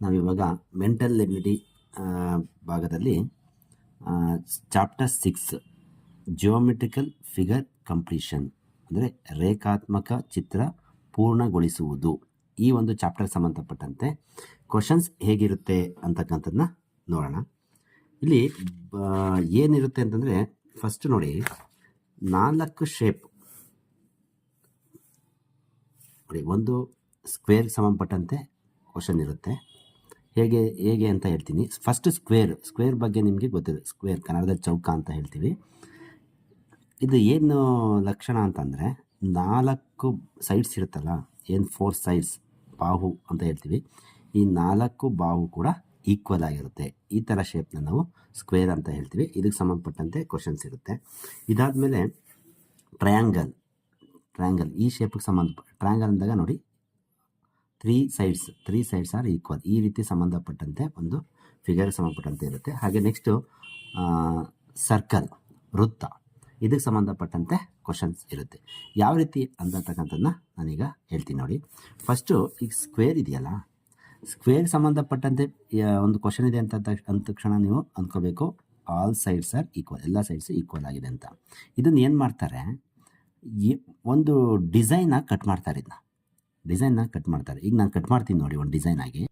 ನಾವಿವಾಗ mental ability ಭಾಗದಲ್ಲಿ chapter 6 geometrical figure completion ಅಂದರೆ ರೇಖಾತ್ಮಕ ಚಿತ್ರ ಪೂರ್ಣಗೊಳಿಸುವುದು, ಈ ಒಂದು ಚಾಪ್ಟರ್ಗೆ ಸಂಬಂಧಪಟ್ಟಂತೆ ಕ್ವಶನ್ಸ್ ಹೇಗಿರುತ್ತೆ ಅಂತಕ್ಕಂಥದ್ದನ್ನ ನೋಡೋಣ. ಇಲ್ಲಿ ಏನಿರುತ್ತೆ ಅಂತಂದರೆ, ಫಸ್ಟ್ ನೋಡಿ, 4 ಶೇಪ್ ನೋಡಿ. ಒಂದು ಸ್ಕ್ವೇರ್ಗೆ ಸಂಬಂಧಪಟ್ಟಂತೆ ಕ್ವಶನ್ ಇರುತ್ತೆ. ಹೇಗೆ ಅಂತ ಹೇಳ್ತೀನಿ. ಫಸ್ಟ್ ಸ್ಕ್ವೇರ್ ಬಗ್ಗೆ ನಿಮಗೆ ಗೊತ್ತಿದೆ. ಸ್ಕ್ವೇರ್ ಕನ್ನಡದಲ್ಲಿ ಚೌಕ ಅಂತ ಹೇಳ್ತೀವಿ. ಇದು ಏನು ಲಕ್ಷಣ ಅಂತಂದರೆ, 4 ಸೈಡ್ಸ್ ಇರುತ್ತಲ್ಲ, ಏನು 4 ಸೈಡ್ಸ್ ಬಾಹು ಅಂತ ಹೇಳ್ತೀವಿ. ಈ 4 ಬಾಹು ಕೂಡ ಈಕ್ವಲ್ ಆಗಿರುತ್ತೆ. ಈ ಥರ ಶೇಪ್ನ ನಾವು ಸ್ಕ್ವೇರ್ ಅಂತ ಹೇಳ್ತೀವಿ. ಇದಕ್ಕೆ ಸಂಬಂಧಪಟ್ಟಂತೆ ಕ್ವಶನ್ಸ್ ಇರುತ್ತೆ. ಇದಾದಮೇಲೆ ಟ್ರಯಾಂಗಲ್ ಈ ಶೇಪಿಗೆ ಟ್ರಯಾಂಗಲ್ ಅಂದಾಗ ನೋಡಿ, 3 ಸೈಡ್ಸ್ ಆರ್ ಈಕ್ವಲ್, ಈ ರೀತಿ ಸಂಬಂಧಪಟ್ಟಂತೆ ಒಂದು ಫಿಗರ್ಗೆ ಸಂಬಂಧಪಟ್ಟಂತೆ ಇರುತ್ತೆ. ಹಾಗೆ ನೆಕ್ಸ್ಟು ಸರ್ಕಲ್, ವೃತ್ತ, ಇದಕ್ಕೆ ಸಂಬಂಧಪಟ್ಟಂತೆ ಕ್ವಶನ್ಸ್ ಇರುತ್ತೆ. ಯಾವ ರೀತಿ ಅಂತಕ್ಕಂಥದ್ದನ್ನ ನಾನೀಗ ಹೇಳ್ತೀನಿ ನೋಡಿ. ಫಸ್ಟು ಈಗ ಸ್ಕ್ವೇರ್ ಇದೆಯಲ್ಲ, ಸ್ಕ್ವೇರ್ಗೆ ಸಂಬಂಧಪಟ್ಟಂತೆ ಒಂದು ಕ್ವಶನ್ ಇದೆ ಅಂದ ತಕ್ಷಣ ನೀವು ಅಂದ್ಕೋಬೇಕು ಆಲ್ ಸೈಡ್ಸ್ ಆರ್ ಈಕ್ವಲ್, ಎಲ್ಲ ಸೈಡ್ಸು ಈಕ್ವಲ್ ಆಗಿದೆ ಅಂತ. ಇದನ್ನು ಏನು ಮಾಡ್ತಾರೆ, ಒಂದು ಡಿಸೈನಾಗಿ ಕಟ್ ಮಾಡ್ತಾರೆ. ಕಟ್ ಮಾಡ್ತಾರೆ. ಈಗ ನಾನು ಕಟ್ ಮಾಡ್ತೀನಿ ನೋಡಿ, ಒಂದು ಡಿಸೈನ್ ಆಗಿ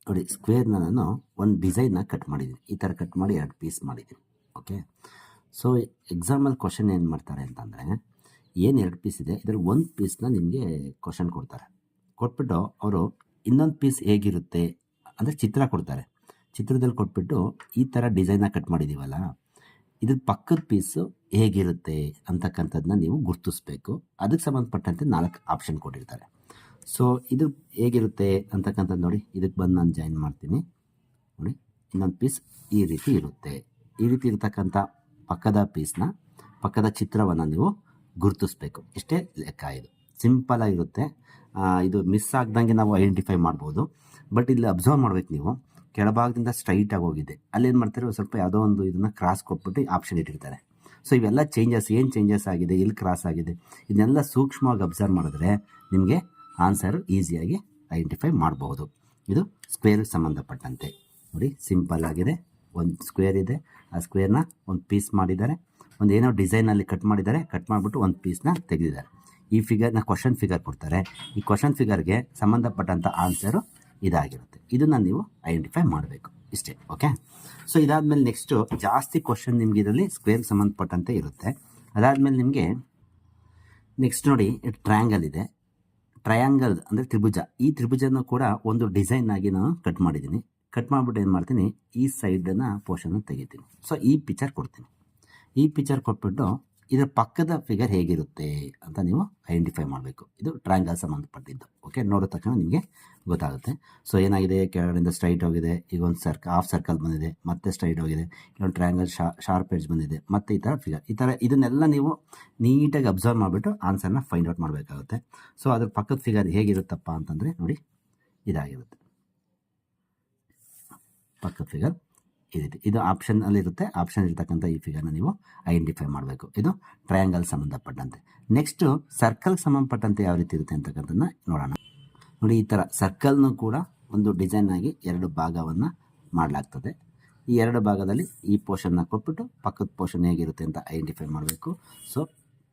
ನೋಡಿ. ಸ್ಕ್ವೇರ್ನ ನಾನು ಒಂದು ಡಿಸೈನಾಗಿ ಕಟ್ ಮಾಡಿದ್ದೀನಿ. ಈ ಥರ ಕಟ್ ಮಾಡಿ 2 ಪೀಸ್ ಮಾಡಿದ್ದೀನಿ. ಓಕೆ. ಸೊ ಎಕ್ಸಾಮಲ್ಲಿ ಕ್ವಶನ್ ಏನು ಮಾಡ್ತಾರೆ ಅಂತಂದರೆ, ಏನು 2 ಪೀಸ್ ಇದೆ, ಇದರಲ್ಲಿ 1 ಪೀಸ್ನ ನಿಮಗೆ ಕ್ವಶನ್ ಕೊಡ್ತಾರೆ. ಕೊಟ್ಬಿಟ್ಟು ಅವರು ಇನ್ನೊಂದು ಪೀಸ್ ಹೇಗಿರುತ್ತೆ ಅಂದರೆ ಚಿತ್ರ ಕೊಡ್ತಾರೆ. ಚಿತ್ರದಲ್ಲಿ ಕೊಟ್ಬಿಟ್ಟು ಈ ಥರ ಡಿಸೈನಾಗಿ ಕಟ್ ಮಾಡಿದ್ದೀವಲ್ಲ, ಇದ್ರ ಪಕ್ಕದ ಪೀಸು ಹೇಗಿರುತ್ತೆ ಅಂತಕ್ಕಂಥದ್ದನ್ನ ನೀವು ಗುರ್ತಿಸ್ಬೇಕು. ಅದಕ್ಕೆ ಸಂಬಂಧಪಟ್ಟಂತೆ 4 ಆಪ್ಷನ್ ಕೊಟ್ಟಿರ್ತಾರೆ. ಸೊ ಇದು ಹೇಗಿರುತ್ತೆ ಅಂತಕ್ಕಂಥದ್ದು ನೋಡಿ. ಇದಕ್ಕೆ ಬಂದು ನಾನು ಜಾಯಿನ್ ಮಾಡ್ತೀನಿ ನೋಡಿ. ಇನ್ನೊಂದು ಪೀಸ್ ಈ ರೀತಿ ಇರುತ್ತೆ. ಈ ರೀತಿ ಇರತಕ್ಕಂಥ ಪಕ್ಕದ ಚಿತ್ರವನ್ನು ನೀವು ಗುರುತಿಸ್ಬೇಕು. ಇಷ್ಟೇ ಲೆಕ್ಕ. ಇದು ಸಿಂಪಲ್ ಆಗಿರುತ್ತೆ. ಇದು ಮಿಸ್ ಆಗ್ದಂಗೆ ನಾವು ಐಡೆಂಟಿಫೈ ಮಾಡ್ಬೋದು. ಬಟ್ ಇಲ್ಲಿ ಅಬ್ಸರ್ವ್ ಮಾಡ್ಬೇಕು ನೀವು, ಕೆಳಭಾಗದಿಂದ ಸ್ಟ್ರೈಟಾಗಿ ಹೋಗಿದೆ, ಅಲ್ಲೇನು ಮಾಡ್ತಾರೆ, ಸ್ವಲ್ಪ ಯಾವುದೋ ಒಂದು ಇದನ್ನು ಕ್ರಾಸ್ ಕೊಟ್ಬಿಟ್ಟು ಆಪ್ಷನ್ ಇಟ್ಟಿರ್ತಾರೆ. ಸೊ ಇವೆಲ್ಲ ಏನು ಚೇಂಜಸ್ ಆಗಿದೆ, ಎಲ್ಲಿ ಕ್ರಾಸ್ ಆಗಿದೆ, ಇದನ್ನೆಲ್ಲ ಸೂಕ್ಷ್ಮವಾಗಿ ಅಬ್ಸರ್ವ್ ಮಾಡಿದ್ರೆ ನಿಮಗೆ ಆನ್ಸರ್ ಈಸಿಯಾಗಿ ಐಡೆಂಟಿಫೈ ಮಾಡಬಹುದು. ಇದು ಸ್ಕ್ವೇರ್ಗೆ ಸಂಬಂಧಪಟ್ಟಂತೆ ನೋಡಿ. ಸಿಂಪಲ್ ಆಗಿದೆ. ಒಂದು ಸ್ಕ್ವೇರ್ ಇದೆ, ಆ ಸ್ಕ್ವೇರ್ನ ಒಂದು ಪೀಸ್ ಮಾಡಿದ್ದಾರೆ, ಒಂದು ಏನೋ ಡಿಸೈನಲ್ಲಿ ಕಟ್ ಮಾಡಿದ್ದಾರೆ. ಕಟ್ ಮಾಡಿಬಿಟ್ಟು ಒಂದು ಪೀಸ್ನ ತೆಗೆದಿದ್ದಾರೆ. ಈ ಫಿಗರ್ನ ಕ್ವಶನ್ ಫಿಗರ್ ಕೊಡ್ತಾರೆ. ಈ ಕ್ವಶನ್ ಫಿಗರ್ಗೆ ಸಂಬಂಧಪಟ್ಟಂಥ ಆನ್ಸರು ಇದಾಗಿರುತ್ತೆ. ಇದನ್ನು ನೀವು ಐಡೆಂಟಿಫೈ ಮಾಡಬೇಕು. ಇಷ್ಟೇ. ಓಕೆ. ಸೊ ಇದಾದಮೇಲೆ ನೆಕ್ಸ್ಟು ಜಾಸ್ತಿ ಕ್ವಶನ್ ನಿಮಗೆ ಇದರಲ್ಲಿ ಸ್ಕ್ವೇರ್ಗೆ ಸಂಬಂಧಪಟ್ಟಂತೆ ಇರುತ್ತೆ. ಅದಾದಮೇಲೆ ನಿಮಗೆ ನೆಕ್ಸ್ಟ್ ನೋಡಿ, ಟ್ರಯಾಂಗಲ್ ಇದೆ. ಟ್ರಯಾಂಗಲ್ ಅಂದರೆ ತ್ರಿಭುಜ. ಈ ತ್ರಿಭುಜನ ಕೂಡ ಒಂದು ಡಿಸೈನ್ ಆಗಿ ನಾನು ಕಟ್ ಮಾಡಿದ್ದೀನಿ. ಕಟ್ ಮಾಡಿಬಿಟ್ಟು ಏನು ಮಾಡ್ತೀನಿ, ಈ ಸೈಡನ್ನ ಪೋರ್ಷನ್ನ ತೆಗಿತೀನಿ. ಸೊ ಈ ಪಿಕ್ಚರ್ ಕೊಡ್ತೀನಿ. ಈ ಪಿಕ್ಚರ್ ಕೊಟ್ಬಿಟ್ಟು ಇದರ ಪಕ್ಕದ ಫಿಗರ್ ಹೇಗಿರುತ್ತೆ ಅಂತ ನೀವು ಐಡೆಂಟಿಫೈ ಮಾಡಬೇಕು. ಇದು ಟ್ರಯಾಂಗಲ್ ಸಂಬಂಧಪಟ್ಟಿದ್ದು. ಓಕೆ. ನೋಡಿದ ತಕ್ಷಣ ನಿಮಗೆ ಗೊತ್ತಾಗುತ್ತೆ. ಸೊ ಏನಾಗಿದೆ, ಕೆಳಗಡೆಯಿಂದ ಸ್ಟ್ರೈಟ್ ಹೋಗಿದೆ, ಈಗ ಒಂದು ಹಾಫ್ ಸರ್ಕಲ್ ಬಂದಿದೆ, ಮತ್ತೆ ಸ್ಟ್ರೈಟ್ ಹೋಗಿದೆ, ಇಲ್ಲೊಂದು ಟ್ರಯಾಂಗಲ್ ಶಾರ್ಪ್ ಎಡ್ಜ್ ಬಂದಿದೆ, ಮತ್ತು ಈ ಥರ ಫಿಗರ್. ಇದನ್ನೆಲ್ಲ ನೀವು ನೀಟಾಗಿ ಅಬ್ಸರ್ವ್ ಮಾಡಿಬಿಟ್ಟು ಆನ್ಸರ್ನ ಫೈಂಡ್ ಔಟ್ ಮಾಡಬೇಕಾಗುತ್ತೆ. ಸೊ ಅದ್ರ ಪಕ್ಕದ ಫಿಗರ್ ಹೇಗಿರುತ್ತಪ್ಪ ಅಂತಂದರೆ ನೋಡಿ, ಇದಾಗಿರುತ್ತೆ ಪಕ್ಕದ ಫಿಗರ್. ಈ ರೀತಿ ಇದು ಆಪ್ಷನಲ್ಲಿರುತ್ತೆ. ಆಪ್ಷನ್ ಇರ್ತಕ್ಕಂಥ ಈ ಫಿಗರ್ನ ನೀವು ಐಡೆಂಟಿಫೈ ಮಾಡಬೇಕು. ಇದು ಟ್ರಯಾಂಗಲ್ ಸಂಬಂಧಪಟ್ಟಂತೆ. ನೆಕ್ಸ್ಟು ಸರ್ಕಲ್ಗೆ ಸಂಬಂಧಪಟ್ಟಂತೆ ಯಾವ ರೀತಿ ಇರುತ್ತೆ ಅಂತಕ್ಕಂಥದ್ದನ್ನ ನೋಡೋಣ ನೋಡಿ. ಈ ಥರ ಸರ್ಕಲ್ನೂ ಕೂಡ ಒಂದು ಡಿಸೈನ್ ಆಗಿ 2 ಭಾಗವನ್ನು ಮಾಡಲಾಗ್ತದೆ. ಈ 2 ಭಾಗದಲ್ಲಿ ಈ ಪೋರ್ಷನ್ನ ಕೊಟ್ಬಿಟ್ಟು ಪಕ್ಕದ ಪೋರ್ಷನ್ ಹೇಗಿರುತ್ತೆ ಅಂತ ಐಡೆಂಟಿಫೈ ಮಾಡಬೇಕು. ಸೊ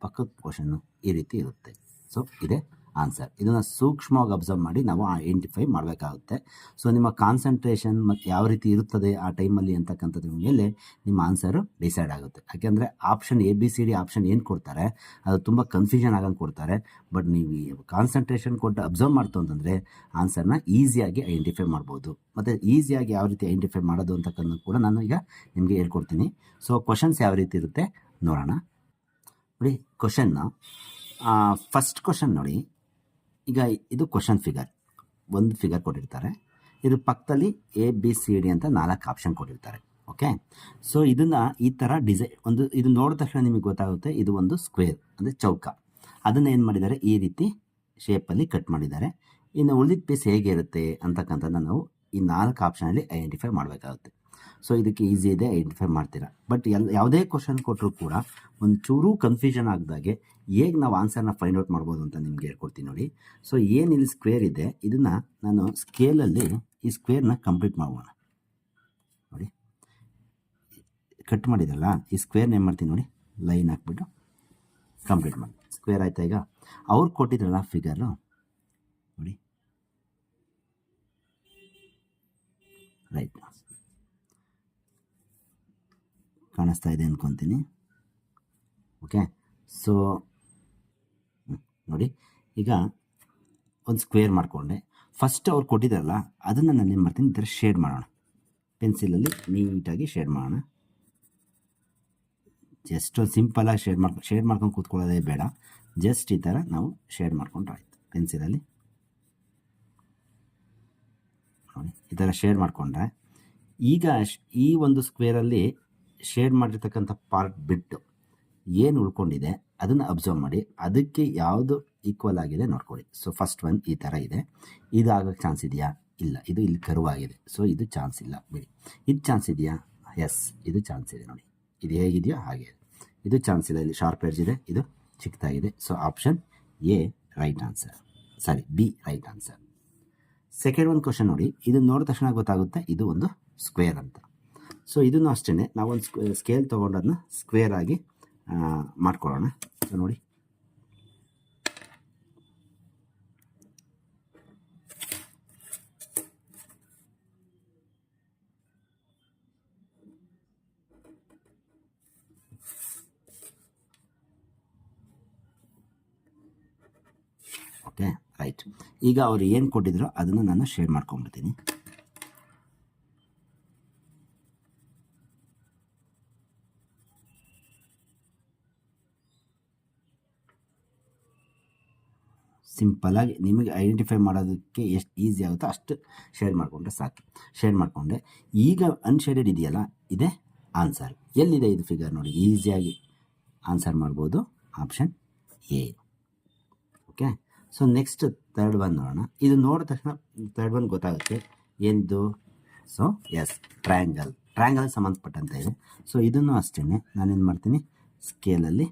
ಪಕ್ಕದ ಪೋರ್ಷನ್ನು ಈ ರೀತಿ ಇರುತ್ತೆ. ಸೊ ಇದೇ ಆನ್ಸರ್. ಇದನ್ನು ಸೂಕ್ಷ್ಮವಾಗಿ ಅಬ್ಸರ್ವ್ ಮಾಡಿ ನಾವು ಐಡೆಂಟಿಫೈ ಮಾಡಬೇಕಾಗುತ್ತೆ. ಸೊ ನಿಮ್ಮ ಕಾನ್ಸಂಟ್ರೇಷನ್ ಮತ್ತು ಯಾವ ರೀತಿ ಇರುತ್ತದೆ ಆ ಟೈಮಲ್ಲಿ ಅಂತಕ್ಕಂಥದ್ರ ಮೇಲೆ ನಿಮ್ಮ ಆನ್ಸರು ಡಿಸೈಡ್ ಆಗುತ್ತೆ. ಯಾಕೆಂದರೆ ಆಪ್ಷನ್ ABCD ಆಪ್ಷನ್ ಏನು ಕೊಡ್ತಾರೆ ಅದು ತುಂಬ ಕನ್ಫ್ಯೂಷನ್ ಆಗಂಗೆ ಕೊಡ್ತಾರೆ. ಬಟ್ ನೀವು ಕಾನ್ಸಂಟ್ರೇಷನ್ ಕೊಟ್ಟು ಅಬ್ಸರ್ವ್ ಮಾಡ್ತು ಅಂತಂದರೆ ಆನ್ಸರ್ನ ಈಸಿಯಾಗಿ ಐಡೆಂಟಿಫೈ ಮಾಡ್ಬೋದು. ಮತ್ತು ಈಸಿಯಾಗಿ ಯಾವ ರೀತಿ ಐಡೆಂಟಿಫೈ ಮಾಡೋದು ಅಂತಕ್ಕಂಥ ಕೂಡ ನಾನು ಈಗ ನಿಮಗೆ ಹೇಳ್ಕೊಡ್ತೀನಿ. ಸೊ ಕ್ವಶನ್ಸ್ ಯಾವ ರೀತಿ ಇರುತ್ತೆ ನೋಡೋಣ ನೋಡಿ. ಕ್ವಶನ್ನ ಫಸ್ಟ್ ಕ್ವಶನ್ ನೋಡಿ. ಈಗ ಇದು ಕ್ವಶನ್ ಫಿಗರ್, ಒಂದು ಫಿಗರ್ ಕೊಟ್ಟಿರ್ತಾರೆ. ಇದ್ರ ಪಕ್ಕದಲ್ಲಿ ABCD ಅಂತ 4 ಆಪ್ಷನ್ ಕೊಟ್ಟಿರ್ತಾರೆ. ಓಕೆ. ಸೊ ಇದನ್ನು ಈ ಥರ ಡಿಸೈನ್ ಇದು ನೋಡಿದ ತಕ್ಷಣ ನಿಮಗೆ ಗೊತ್ತಾಗುತ್ತೆ ಇದು ಒಂದು ಸ್ಕ್ವೇರ್ ಅಂದರೆ ಚೌಕ. ಅದನ್ನು ಏನು ಮಾಡಿದ್ದಾರೆ, ಈ ರೀತಿ ಶೇಪಲ್ಲಿ ಕಟ್ ಮಾಡಿದ್ದಾರೆ. ಇನ್ನು ಉಳಿದ ಪೀಸ್ ಹೇಗೆ ಇರುತ್ತೆ ಅಂತಕ್ಕಂಥದ್ದನ್ನ ನಾವು ಈ 4 ಆಪ್ಷನಲ್ಲಿ ಐಡೆಂಟಿಫೈ ಮಾಡಬೇಕಾಗುತ್ತೆ. ಸೊ ಇದಕ್ಕೆ ಈಸಿ ಇದೆ, ಐಡೆಂಟಿಫೈ ಮಾಡ್ತೀರಾ. ಬಟ್ ಯಾವುದೇ ಕ್ವಶನ್ ಕೊಟ್ಟರು ಕೂಡ ಒಂಚೂರು ಕನ್ಫ್ಯೂಷನ್ ಆಗದಾಗೆ ಹೇಗೆ ನಾವು ಆನ್ಸರ್ನ ಫೈಂಡ್ ಔಟ್ ಮಾಡ್ಬೋದು ಅಂತ ನಿಮ್ಗೆ ಹೇಳ್ಕೊಡ್ತೀನಿ ನೋಡಿ. ಸೊ ಏನು ಇಲ್ಲಿ ಸ್ಕ್ವೇರ್ ಇದೆ, ಇದನ್ನು ನಾನು ಸ್ಕೇಲಲ್ಲಿ ಈ ಸ್ಕ್ವೇರ್ನ ಕಂಪ್ಲೀಟ್ ಮಾಡೋಣ. ನೋಡಿ ಕಟ್ ಮಾಡಿದ್ರಲ್ಲ, ಈ ಸ್ಕ್ವೇರ್ನ ಏನು ಮಾಡ್ತೀನಿ ನೋಡಿ, ಲೈನ್ ಹಾಕ್ಬಿಟ್ಟು ಕಂಪ್ಲೀಟ್ ಮಾಡಿ. ಸ್ಕ್ವೇರ್ ಆಯ್ತಾ? ಈಗ ಅವ್ರು ಕೊಟ್ಟಿದ್ರಲ್ಲ ಫಿಗರು ನೋಡಿ, ರೈಟ್ ಕಾಣಿಸ್ತಾ ಇದೆ ಅಂದ್ಕೊತೀನಿ. ಓಕೆ, ಸೊ ನೋಡಿ ಈಗ ಒಂದು ಸ್ಕ್ವೇರ್ ಮಾಡಿಕೊಂಡೆ. ಫಸ್ಟ್ ಅವ್ರು ಕೊಟ್ಟಿದ್ದಾರಲ್ಲ ಅದನ್ನು ನಾನು ಏನು ಮಾಡ್ತೀನಿ, ಈ ಥರ ಶೇಡ್ ಮಾಡೋಣ. ಪೆನ್ಸಿಲಲ್ಲಿ ನೀಟಾಗಿ ಶೇಡ್ ಮಾಡೋಣ. ಜಸ್ಟ್ ಸಿಂಪಲಾಗಿ ಶೇಡ್ ಮಾಡ್ಕೊಂಡು ಕೂತ್ಕೊಳ್ಳೋದೇ ಬೇಡ, ಜಸ್ಟ್ ಈ ಥರ ನಾವು ಶೇಡ್ ಮಾಡ್ಕೊಂಡ್ರೆ ಆಯಿತು. ಪೆನ್ಸಿಲಲ್ಲಿ ನೋಡಿ ಈ ಥರ ಶೇಡ್ ಮಾಡಿಕೊಂಡ್ರೆ, ಈಗ ಈ ಒಂದು ಸ್ಕ್ವೇರಲ್ಲಿ ಶೇಡ್ ಮಾಡಿರ್ತಕ್ಕಂಥ ಪಾರ್ಟ್ ಬಿಟ್ಟು ಏನು ಉಳ್ಕೊಂಡಿದೆ ಅದನ್ನು ಅಬ್ಸರ್ವ್ ಮಾಡಿ, ಅದಕ್ಕೆ ಯಾವುದು ಈಕ್ವಲ್ ಆಗಿದೆ ನೋಡ್ಕೊಳ್ಳಿ. ಸೊ ಫಸ್ಟ್ ಒನ್ ಈ ಥರ ಇದೆ, ಇದು ಆಗೋಕ್ಕೆ ಚಾನ್ಸ್ ಇದೆಯಾ? ಇಲ್ಲ, ಇದು ಇಲ್ಲಿ ಕರ್ವಾಗಿದೆ, ಸೊ ಇದು ಚಾನ್ಸ್ ಇಲ್ಲ ಬಿಡಿ. ಇದು ಚಾನ್ಸ್ ಇದೆಯಾ? ಎಸ್, ಇದು ಚಾನ್ಸ್ ಇದೆ ನೋಡಿ, ಇದು ಹೇಗಿದೆಯೋ ಹಾಗೆ. ಇದು ಚಾನ್ಸ್ ಇಲ್ಲ, ಇಲ್ಲಿ ಶಾರ್ಪ್ ಎಡ್ಜ್ ಇದೆ, ಇದು ಚಿಕ್ಕದಾಗಿದೆ. So option A right answer, sorry B right answer. Second ಒಂದು ಕ್ವಶನ್ ನೋಡಿ, ಇದು ನೋಡಿದ ತಕ್ಷಣ ಗೊತ್ತಾಗುತ್ತೆ ಇದು ಒಂದು ಸ್ಕ್ವೇರ್ ಅಂತ. ಸೊ ಇದನ್ನು ಅಷ್ಟೇ ನಾವೊಂದು ಸ್ಕೇಲ್ ತೊಗೊಂಡು ಅದನ್ನ ಸ್ಕ್ವೇರ್ ಆಗಿ ಮಾಡ್ಕೊಳ್ಳೋಣ. ಸೊ ನೋಡಿ ಓಕೆ ರೈಟ್. ಈಗ ಅವ್ರು ಏನು ಕೊಟ್ಟಿದ್ರು ಅದನ್ನು ನಾನು ಶೇರ್ ಮಾಡ್ಕೊಂಡ್ಬಿಡ್ತೀನಿ. ಸಿಂಪಲಾಗಿ ನಿಮಗೆ ಐಡೆಂಟಿಫೈ ಮಾಡೋದಕ್ಕೆ ಎಷ್ಟು ಈಸಿ ಆಗುತ್ತೋ ಅಷ್ಟು ಶೇಡ್ ಮಾಡಿಕೊಂಡ್ರೆ ಸಾಕು. ಶೇಡ್ ಮಾಡಿಕೊಂಡೆ, ಈಗ ಅನ್ಶೇಡೆಡ್ ಇದೆಯಲ್ಲ, ಇದೇ ಆನ್ಸರ್. ಎಲ್ಲಿದೆ ಇದು ಫಿಗರ್ ನೋಡಿ, ಈಸಿಯಾಗಿ ಆನ್ಸರ್ ಮಾಡ್ಬೋದು, option A. Okay, so next third one ನೋಡೋಣ. ಇದು ನೋಡಿದ ತಕ್ಷಣ ಥರ್ಡ್ ಒನ್ ಗೊತ್ತಾಗುತ್ತೆ ಏನಿದು. ಸೊ ಎಸ್, ಟ್ರಯಾಂಗಲ್ ಸಂಬಂಧಪಟ್ಟಂತೆ ಇದೆ. ಸೊ ಇದನ್ನು ಅಷ್ಟೇ ನಾನೇನು ಮಾಡ್ತೀನಿ, ಸ್ಕೇಲಲ್ಲಿ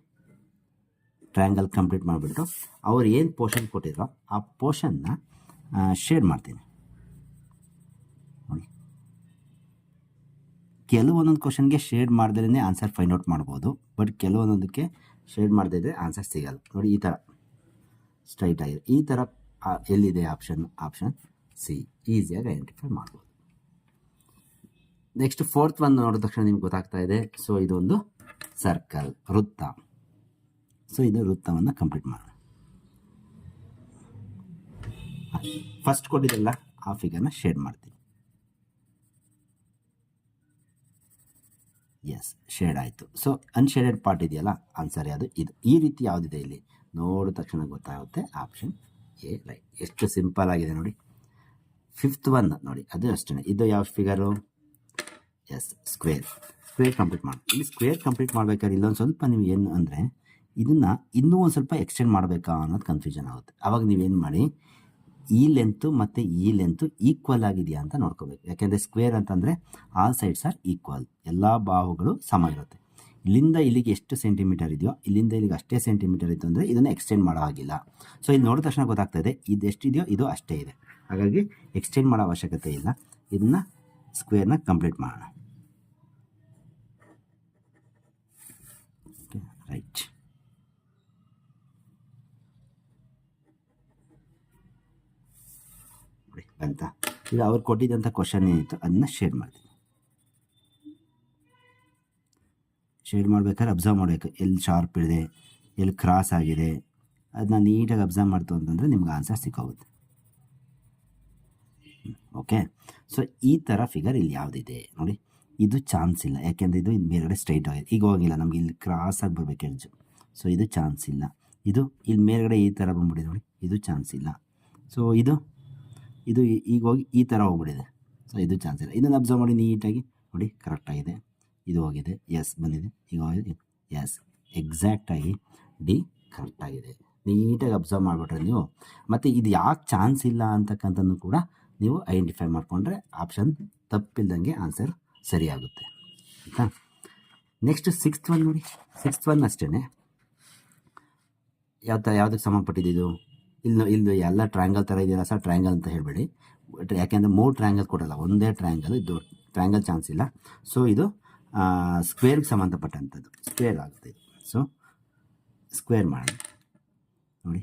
ಟ್ರಯಾಂಗಲ್ ಕಂಪ್ಲೀಟ್ ಮಾಡಿಬಿಟ್ಟು ಅವ್ರು ಏನು ಪೋರ್ಷನ್ ಕೊಟ್ಟಿದ್ರೋ ಆ ಪೋರ್ಷನ್ನ ಶೇಡ್ ಮಾಡ್ತೀನಿ ನೋಡಿ. ಕೆಲವೊಂದೊಂದು ಕ್ವಶನ್ಗೆ ಶೇಡ್ ಮಾಡ್ದೇ ಆನ್ಸರ್ ಫೈಂಡ್ ಔಟ್ ಮಾಡ್ಬೋದು, ಬಟ್ ಕೆಲವೊಂದೊಂದಕ್ಕೆ ಶೇಡ್ ಮಾಡದೇ ಇದ್ದರೆ ಆನ್ಸರ್ ಸಿಗಲ್ಲ. ನೋಡಿ ಈ ಥರ ಸ್ಟ್ರೈಟ್ ಆಗಿದೆ, ಈ ಥರ ಎಲ್ಲಿದೆ ಆಪ್ಷನ್ ಸಿ, ಈಸಿಯಾಗಿ ಐಡೆಂಟಿಫೈ ಮಾಡ್ಬೋದು. ನೆಕ್ಸ್ಟ್ ಫೋರ್ತ್ ಒನ್ ನೋಡಿದ ತಕ್ಷಣ ನಿಮ್ಗೆ ಗೊತ್ತಾಗ್ತಾ ಇದೆ. ಸೊ ಇದೊಂದು ಸರ್ಕಲ್, ವೃತ್ತ. ಸೊ ಇದು ವೃತ್ತವನ್ನು ಕಂಪ್ಲೀಟ್ ಮಾಡೋಣ. ಫಸ್ಟ್ ಕೊಟ್ಟಿದ್ದಲ್ಲ ಆ ಫಿಗರ್ನ ಶೇಡ್ ಮಾಡ್ತೀನಿ. ಎಸ್, ಶೇಡ್ ಆಯಿತು. ಸೊ ಅನ್ಶೇಡೆಡ್ ಪಾರ್ಟ್ ಇದೆಯಲ್ಲ, ಆನ್ಸರ್ ಯಾವುದು? ಇದು. ಈ ರೀತಿ ಯಾವುದಿದೆ ಇಲ್ಲಿ ನೋಡಿದ ತಕ್ಷಣ ಗೊತ್ತಾಗುತ್ತೆ, ಆಪ್ಷನ್ ಎ ರೈಟ್. ಎಷ್ಟು ಸಿಂಪಲ್ ಆಗಿದೆ ನೋಡಿ. ಫಿಫ್ತ್ ಒನ್ ನೋಡಿ, ಅದು ಅಷ್ಟೇ. ಇದು ಯಾವ ಫಿಗರು? ಎಸ್, ಸ್ಕ್ವೇರ್ ಕಂಪ್ಲೀಟ್ ಮಾಡಿ. ಇಲ್ಲಿ ಸ್ಕ್ವೇರ್ ಕಂಪ್ಲೀಟ್ ಮಾಡ್ಬೇಕಾದ್ರೆ ಇಲ್ಲೊಂದು ಸ್ವಲ್ಪ ನೀವು ಏನು ಅಂದರೆ, ಇದನ್ನು ಇನ್ನೂ ಒಂದು ಸ್ವಲ್ಪ ಎಕ್ಸ್ಟೆಂಡ್ ಮಾಡಬೇಕಾ ಅನ್ನೋದು ಕನ್ಫ್ಯೂಷನ್ ಆಗುತ್ತೆ. ಆವಾಗ ನೀವೇನು ಮಾಡಿ, ಈ ಲೆಂತು ಮತ್ತು ಈ ಲೆಂತು ಈಕ್ವಲ್ ಆಗಿದೆಯಾ ಅಂತ ನೋಡ್ಕೋಬೇಕು. ಯಾಕೆಂದರೆ ಸ್ಕ್ವೇರ್ ಅಂತಂದರೆ ಆಲ್ ಸೈಡ್ಸ್ ಆರ್ ಈಕ್ವಲ್, ಎಲ್ಲ ಬಾಹುಗಳು ಸಮ ಇರುತ್ತೆ. ಇಲ್ಲಿಂದ ಇಲ್ಲಿಗೆ ಎಷ್ಟು ಸೆಂಟಿಮೀಟರ್ ಇದೆಯೋ ಇಲ್ಲಿಂದ ಇಲ್ಲಿಗೆ ಅಷ್ಟೇ ಸೆಂಟಿಮೀಟರ್ ಇತ್ತು ಅಂದರೆ ಇದನ್ನು ಎಕ್ಸ್ಟೆಂಡ್ ಮಾಡೋ ಹಾಗಿಲ್ಲ. ಸೊ ಇಲ್ಲಿ ನೋಡಿದ ತಕ್ಷಣ ಗೊತ್ತಾಗ್ತಾ ಇದೆ ಇದು ಎಷ್ಟಿದೆಯೋ ಇದು ಅಷ್ಟೇ ಇದೆ, ಹಾಗಾಗಿ ಎಕ್ಸ್ಟೆಂಡ್ ಮಾಡೋ ಅವಶ್ಯಕತೆ ಇಲ್ಲ. ಇದನ್ನು ಸ್ಕ್ವೇರ್ನ ಕಂಪ್ಲೀಟ್ ಮಾಡೋಣ. Okay right. ಅಂತ ಈಗ ಅವ್ರು ಕೊಟ್ಟಿದ್ದಂಥ ಕ್ವಶನ್ ಏನಿತ್ತು ಅದನ್ನ ಶೇರ್ ಮಾಡ್ತೀನಿ. ಶೇಡ್ ಮಾಡ್ಬೇಕಾದ್ರೆ ಅಬ್ಸರ್ವ್ ಮಾಡಬೇಕು, ಎಲ್ಲಿ ಶಾರ್ಪ್ ಇದೆ, ಎಲ್ಲಿ ಕ್ರಾಸ್ ಆಗಿದೆ, ಅದನ್ನ ನೀಟಾಗಿ ಅಬ್ಸರ್ವ್ ಮಾಡ್ತು ಅಂತಂದರೆ ನಿಮ್ಗೆ ಆನ್ಸರ್ ಸಿಕ್ಕೋಗುತ್ತೆ. ಓಕೆ, ಸೊ ಈ ಥರ ಫಿಗರ್ ಇಲ್ಲಿ ಯಾವುದಿದೆ ನೋಡಿ, ಇದು ಚಾನ್ಸ್ ಇಲ್ಲ. ಯಾಕೆಂದರೆ ಇದು ಮೇಲ್ಗಡೆ ಸ್ಟ್ರೈಟ್ ಆಗಿದೆ, ಈಗ ಹೋಗಿಲ್ಲ, ನಮಗೆ ಇಲ್ಲಿ ಕ್ರಾಸಾಗಿ ಬರಬೇಕು ಎಡ್ಜು. ಸೊ ಇದು ಚಾನ್ಸ್ ಇಲ್ಲ. ಇದು ಇಲ್ಲಿ ಮೇಲ್ಗಡೆ ಈ ಥರ ಬಂದ್ಬಿಟ್ಟಿದೆ ನೋಡಿ, ಇದು ಚಾನ್ಸ್ ಇಲ್ಲ. ಸೊ ಇದು ಈಗ ಹೋಗಿ ಈ ಥರ ಹೋಗ್ಬಿಟ್ಟಿದೆ, ಸೊ ಇದು ಚಾನ್ಸ್ ಇಲ್ಲ. ಇದನ್ನು ಅಬ್ಸರ್ವ್ ಮಾಡಿ ನೀಟಾಗಿ ನೋಡಿ, ಕರೆಕ್ಟಾಗಿದೆ. ಇದು ಹೋಗಿದೆ, ಎಸ್ ಬಂದಿದೆ, ಈಗ ಹೋಗಿದೆ, ಎಸ್ ಎಕ್ಸಾಕ್ಟಾಗಿ ಡಿ ಕರೆಕ್ಟಾಗಿದೆ. ನೀಟಾಗಿ ಅಬ್ಸರ್ವ್ ಮಾಡಿಬಿಟ್ರೆ ನೀವು, ಮತ್ತು ಇದು ಯಾಕೆ ಚಾನ್ಸ್ ಇಲ್ಲ ಅಂತಕ್ಕಂಥದ್ದು ಕೂಡ ನೀವು ಐಡೆಂಟಿಫೈ ಮಾಡಿಕೊಂಡ್ರೆ ಆಪ್ಷನ್ ತಪ್ಪಿಲ್ದಂಗೆ ಆನ್ಸರ್ ಸರಿಯಾಗುತ್ತೆ ಆಯಿತಾ. ನೆಕ್ಸ್ಟ್ ಸಿಕ್ಸ್ತ್ ಒನ್ ನೋಡಿ, ಸಿಕ್ಸ್ತ್ ಒನ್ ಅಷ್ಟೇ ಯಾವುದಕ್ಕೆ ಸಂಬಂಧಪಟ್ಟಿದ್ದು ಇದು? ಇಲ್ಲಿ ಎಲ್ಲ ಟ್ರಯಾಂಗಲ್ ಥರ ಇದೆಯಲ್ಲ ಸರ್, ಟ್ರಯಾಂಗಲ್ ಅಂತ ಹೇಳಬೇಡಿ. ಯಾಕೆಂದರೆ 3 ಟ್ರಯಾಂಗಲ್ ಕೊಡಲ್ಲ, ಒಂದೇ ಟ್ರಯಾಂಗಲ್, ಇದು ಟ್ರಯಾಂಗಲ್ ಚಾನ್ಸ್ ಇಲ್ಲ. ಸೊ ಇದು ಸ್ಕ್ವೇರ್ಗೆ ಸಂಬಂಧಪಟ್ಟಂಥದ್ದು, ಸ್ಕ್ವೇರ್ ಆಗುತ್ತೆ ಇದು. ಸೊ ಸ್ಕ್ವೇರ್ ಮಾಡಿ ನೋಡಿ.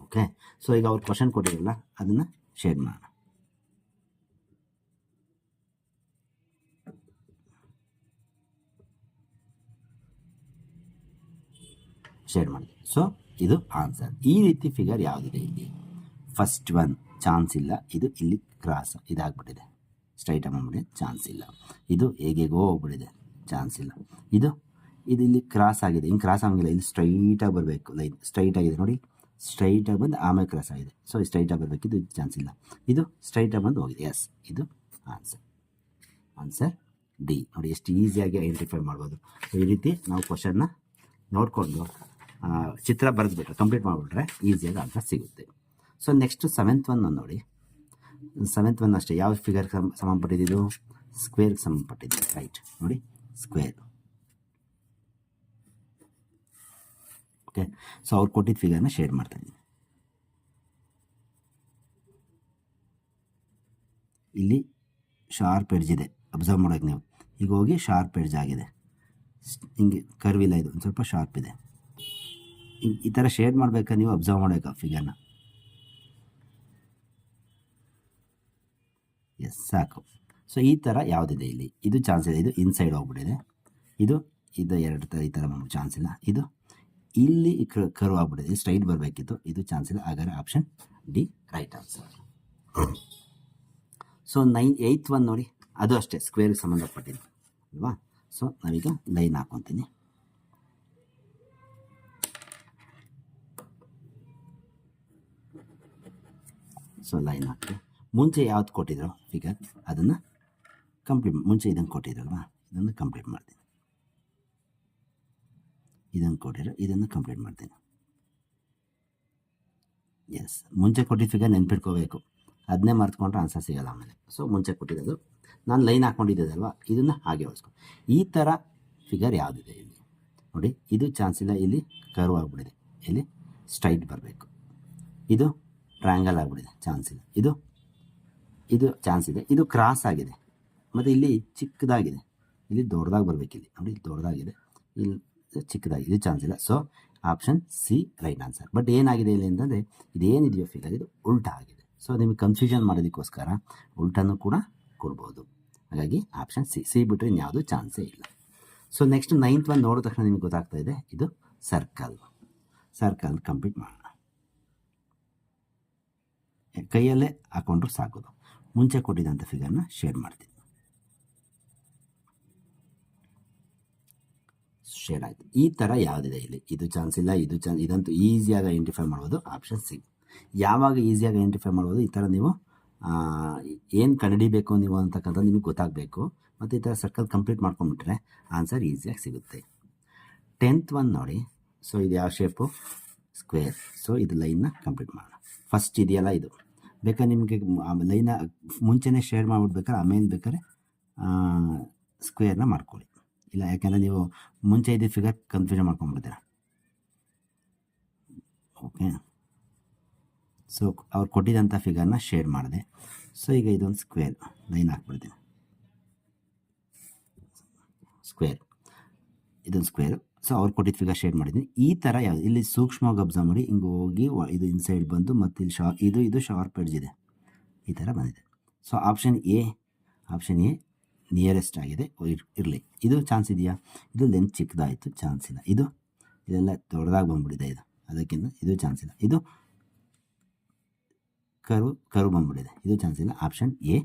ಓಕೆ, ಸೊ ಈಗ ಅವ್ರು ಕ್ವಶನ್ ಕೊಟ್ಟಿರಲ್ಲ, ಅದನ್ನು ಶೇರ್ ಮಾಡೋಣ. ಶೇರ್ ಮಾಡಿ. ಸೊ ಇದು ಆನ್ಸರ್. ಈ ರೀತಿ ಫಿಗರ್ ಯಾವುದಿದೆ ಇಲ್ಲಿ? ಫಸ್ಟ್ ಒನ್ ಚಾನ್ಸ್ ಇಲ್ಲ, ಇದು ಇಲ್ಲಿ ಕ್ರಾಸ್ ಇದಾಗ್ಬಿಟ್ಟಿದೆ, ಸ್ಟ್ರೈಟ್ ಆಗ್ಬಿಟ್ಟಿದೆ, ಚಾನ್ಸ್ ಇಲ್ಲ. ಇದು ಹೇಗೇಗೋ ಹೋಗ್ಬಿಟ್ಟಿದೆ, ಚಾನ್ಸ್ ಇಲ್ಲ. ಇದು ಇಲ್ಲಿ ಕ್ರಾಸ್ ಆಗಿದೆ, ಹಿಂಗೆ ಕ್ರಾಸ್ ಆಗಂಗಿಲ್ಲ, ಇಲ್ಲಿ ಸ್ಟ್ರೈಟಾಗಿ ಬರಬೇಕು, ಲೈನ್ ಸ್ಟ್ರೈಟ್ ಆಗಿದೆ ನೋಡಿ, ಸ್ಟ್ರೈಟಾಗಿ ಬಂದು ಆಮೇಲೆ ಕ್ರಾಸ್ ಆಗಿದೆ. ಸೊ ಸ್ಟ್ರೈಟಾಗಿ ಬರಬೇಕಿದ್ದು, ಇದು ಚಾನ್ಸ್ ಇಲ್ಲ. ಇದು ಸ್ಟ್ರೈಟಾಗಿ ಬಂದು ಹೋಗಿದೆ, ಎಸ್, ಇದು ಆನ್ಸರ್. Answer D. ನೋಡಿ ಎಷ್ಟು ಈಸಿಯಾಗಿ ಐಡೆಂಟಿಫೈ ಮಾಡ್ಬೋದು. ಸೊ ಈ ರೀತಿ ನಾವು ಕ್ವಶನ್ನ ನೋಡಿಕೊಂಡು ಚಿತ್ರ ಬರೆದ್ಬಿಟ್ರೆ, ಕಂಪ್ಲೀಟ್ ಮಾಡಿಬಿಟ್ರೆ ಈಸಿಯಾಗಿ ಆನ್ಸರ್ ಸಿಗುತ್ತೆ. ಸೊ ನೆಕ್ಸ್ಟ್ 7th ಒನ್ ನೋಡಿ. 7th ಒನ್ ಅಷ್ಟೇ, ಯಾವ ಫಿಗರ್ ಸಂಬಂಧಪಟ್ಟಿದ್ದು? ಸ್ಕ್ವೇರ್ಗೆ ಸಂಬಂಧಪಟ್ಟಿದ್ದು, ರೈಟ್. ನೋಡಿ ಸ್ಕ್ವೇರ್. ಓಕೆ, ಸೊ ಅವ್ರು ಕೊಟ್ಟಿದ್ದ ಫಿಗರ್ನ ಶೇರ್ ಮಾಡ್ತಾ ಇದ್ದೀನಿ. ಇಲ್ಲಿ ಶಾರ್ಪ್ ಎಡ್ಜ್ ಇದೆ, ಅಬ್ಸರ್ವ್ ಮಾಡೋಕೆ ನೀವು. ಈಗ ಹೋಗಿ ಶಾರ್ಪ್ ಎಡ್ಜ್ ಆಗಿದೆ, ಹಿಂಗೆ ಕರ್ವಿಲ್ಲ, ಇದು ಒಂದು ಸ್ವಲ್ಪ ಶಾರ್ಪ್ ಇದೆ. ಈ ಥರ ಶೇಡ್ ಮಾಡ್ಬೇಕಾದ್ರೆ ನೀವು ಅಬ್ಸರ್ವ್ ಮಾಡಬೇಕು ಫಿಗರ್ನ. ಎಸ್, ಸಾಕು. ಸೊ ಈ ಥರ ಯಾವುದಿದೆ ಇಲ್ಲಿ? ಇದು ಚಾನ್ಸ್ ಇದೆ, ಇದು ಇನ್ಸೈಡ್ ಹೋಗ್ಬಿಟ್ಟಿದೆ, ಇದು ಎರಡು ಥರ ಈ ಥರ ಮಾಡೋ ಚಾನ್ಸ್ ಇಲ್ಲ. ಇದು ಇಲ್ಲಿ ಕರ್ವ್ ಆಗ್ಬಿಟ್ಟಿದೆ, ಇದು ಸ್ಟ್ರೈಟ್ ಬರಬೇಕಿತ್ತು, ಇದು ಚಾನ್ಸ್ ಇಲ್ಲ. ಹಾಗಾದರೆ option D right answer. So 8th one ನೋಡಿ, ಅದು ಅಷ್ಟೇ ಸ್ಕ್ವೇರ್ಗೆ ಸಂಬಂಧಪಟ್ಟಿದ್ದು ಅಲ್ವಾ? ಸೊ ನಾವೀಗ ಲೈನ್ ಹಾಕೊತೀನಿ. ಸೊ ಲೈನ್ ಹಾಕಿ ಮುಂಚೆ ಯಾವ್ದು ಕೊಟ್ಟಿದ್ರು ಫಿಗರ್ ಅದನ್ನು ಕಂಪ್ಲೀಟ್, ಮುಂಚೆ ಇದನ್ನು ಕೊಟ್ಟಿದ್ರಲ್ವಾ, ಇದನ್ನು ಕಂಪ್ಲೀಟ್ ಮಾಡ್ತೀನಿ. ಇದನ್ನು ಕೊಟ್ಟಿರೋ ಇದನ್ನು ಕಂಪ್ಲೀಟ್ ಮಾಡ್ತೀನಿ. ಎಸ್, ಮುಂಚೆ ಕೊಟ್ಟಿದ್ದ ಫಿಗರ್ ನೆನ್ಪಿಟ್ಕೋಬೇಕು, ಅದನ್ನೇ ಮರ್ತ್ಕೊಂಡ್ರೆ ಆನ್ಸರ್ ಸಿಗೋಲ್ಲ ಆಮೇಲೆ. ಸೊ ಮುಂಚೆ ಕೊಟ್ಟಿರೋದು ನಾನು ಲೈನ್ ಹಾಕ್ಕೊಂಡಿದ್ದಲ್ವ, ಇದನ್ನು ಹಾಗೆ ಉಳಿಸ್ಕೊ. ಈ ಥರ ಫಿಗರ್ ಯಾವುದಿದೆ ಇಲ್ಲಿ ನೋಡಿ, ಇದು ಚಾನ್ಸ್ ಇಲ್ಲ, ಇಲ್ಲಿ ಕರ್ವ್ ಆಗಿಬಿಟ್ಟಿದೆ, ಇಲ್ಲಿ ಸ್ಟ್ರೈಟ್ ಬರಬೇಕು. ಇದು ಟ್ರಯಾಂಗಲ್ ಆಗಿಬಿಟ್ಟಿದೆ, ಚಾನ್ಸ್ ಇಲ್ಲ. ಇದು ಚಾನ್ಸ್ ಇದೆ, ಇದು ಕ್ರಾಸ್ ಆಗಿದೆ, ಮತ್ತು ಇಲ್ಲಿ ಚಿಕ್ಕದಾಗಿದೆ, ಇಲ್ಲಿ ದೊಡ್ಡದಾಗಿ ಬರಬೇಕು. ಇಲ್ಲಿ ನೋಡಿ ದೊಡ್ಡದಾಗಿದೆ, ಇಲ್ಲಿ ಚಿಕ್ಕದಾಗಿದೆ, ಇದು ಚಾನ್ಸ್ ಇಲ್ಲ. So option C right answer. But ಏನಾಗಿದೆ ಇಲ್ಲಿ ಅಂತಂದರೆ, ಇದೇನಿದೆಯೋ ಫಿಗರ್ ಇದು ಉಲ್ಟಾ ಆಗಿದೆ. ಸೊ ನಿಮಗೆ ಕನ್ಫ್ಯೂಷನ್ ಮಾಡೋದಕ್ಕೋಸ್ಕರ ಉಲ್ಟಾನೂ ಕೂಡ ಕೊಡ್ಬೋದು. ಹಾಗಾಗಿ ಆಪ್ಷನ್ ಸಿ ಬಿಟ್ಟರೆ ಇನ್ಯಾವುದು ಚಾನ್ಸೇ ಇಲ್ಲ. ಸೊ ನೆಕ್ಸ್ಟ್ 9th ಒನ್ ನೋಡಿದ ತಕ್ಷಣ ನಿಮಗೆ ಗೊತ್ತಾಗ್ತಾ ಇದೆ, ಇದು ಸರ್ಕಲ್ ಕಂಪ್ಲೀಟ್ ಮಾಡೋಣ. ಕೈಯಲ್ಲೇ ಹಾಕೊಂಡ್ರು ಸಾಕೋದು. ಮುಂಚೆ ಕೊಟ್ಟಿದ್ದಂಥ ಫಿಗರ್ನ ಶೇರ್ ಮಾಡ್ತೀನಿ. ಶೇರ್ ಆಯಿತು. ಈ ಥರ ಯಾವುದಿದೆ ಇಲ್ಲಿ? ಇದು ಚಾನ್ಸ್ ಇಲ್ಲ, ಇದು ಇದಂತೂ ಈಸಿಯಾಗಿ ಐಡೆಂಟಿಫೈ ಮಾಡ್ಬೋದು, ಆಪ್ಷನ್ ಸಿ. ಯಾವಾಗ ಈಸಿಯಾಗಿ ಐಡೆಂಟಿಫೈ ಮಾಡ್ಬೋದು? ಈ ಥರ ನೀವು ಏನು ಕಂಡುಹಿಡಿಬೇಕು ನೀವು ಅಂತಕ್ಕಂಥದ್ದು ನಿಮಗೆ ಗೊತ್ತಾಗಬೇಕು. ಮತ್ತು ಈ ಥರ ಸರ್ಕಲ್ ಕಂಪ್ಲೀಟ್ ಮಾಡ್ಕೊಂಡ್ಬಿಟ್ರೆ ಆನ್ಸರ್ ಈಸಿಯಾಗಿ ಸಿಗುತ್ತೆ. 10th ಒನ್ ನೋಡಿ. ಸೊ ಇದು ಯಾವ ಶೇಪು? ಸ್ಕ್ವೇರ್. ಸೊ ಇದು ಲೈನ್ನ ಕಂಪ್ಲೀಟ್ ಮಾಡೋಣ. ಫಸ್ಟ್ ಇದೆಯಲ್ಲ ಇದು, ಬೇಕಾದ್ರೆ ನಿಮಗೆ ಲೈನ ಮುಂಚೆನೇ ಶೇರ್ ಮಾಡಿಬಿಡ್ಬೇಕಾದ್ರೆ ಆಮೇಲೆ ಬೇಕಾದ್ರೆ ಸ್ಕ್ವೇರ್ನ ಮಾಡ್ಕೊಳ್ಳಿ. ಇಲ್ಲ, ಯಾಕೆಂದರೆ ನೀವು ಮುಂಚೆ ಇದ್ದ ಫಿಗರ್ ಕನ್ಫ್ಯೂಷನ್ ಮಾಡ್ಕೊಂಡ್ಬಿಡ್ತೀರ. ಓಕೆ, ಸೊ ಅವ್ರು ಕೊಟ್ಟಿದ್ದಂಥ ಫಿಗರ್ನ ಶೇರ್ ಮಾಡಿದೆ. ಸೊ ಈಗ ಇದೊಂದು ಸ್ಕ್ವೇರ್ ಲೈನ್ ಹಾಕ್ಬಿಡ್ತೀನಿ. ಸ್ಕ್ವೇರ್, ಇದೊಂದು ಸ್ಕ್ವೇರು. ಸೊ ಅವ್ರು ಕೊಟ್ಟಿದ್ದ ಫಿಗರ್ ಶೇರ್ ಮಾಡಿದ್ದೀನಿ. ಈ ಥರ ಯಾವುದು ಇಲ್ಲಿ ಸೂಕ್ಷ್ಮವಾಗಿ ಅಬ್ಸರ್ವ್ ಮಾಡಿ, ಹಿಂಗೆ ಹೋಗಿ ಇದು ಇನ್ಸೈಡ್ ಬಂದು ಮತ್ತು ಇಲ್ಲಿ ಇದು ಶಾರ್ಪ್ ಎಡ್ಜ್ ಇದೆ, ಈ ಥರ ಬಂದಿದೆ. ಸೊ ಆಪ್ಷನ್ ಎ ನಿಯರೆಸ್ಟ್ ಆಗಿದೆ, ಇರಲಿ. ಇದು ಚಾನ್ಸ್ ಇದೆಯಾ? ಇದು ಲೆಂತ್ ಚಿಕ್ಕದಾಯಿತು, ಚಾನ್ಸ್ ಇಲ್ಲ. ಇದೆಲ್ಲ ದೊಡ್ಡದಾಗಿ ಬಂದ್ಬಿಟ್ಟಿದೆ, ಅದಕ್ಕಿಂತ ಇದು ಚಾನ್ಸ್ ಇಲ್ಲ. ಇದು ಕರು ಬಂದ್ಬಿಟ್ಟಿದೆ, ಇದು ಚಾನ್ಸ್ ಇಲ್ಲ. Option A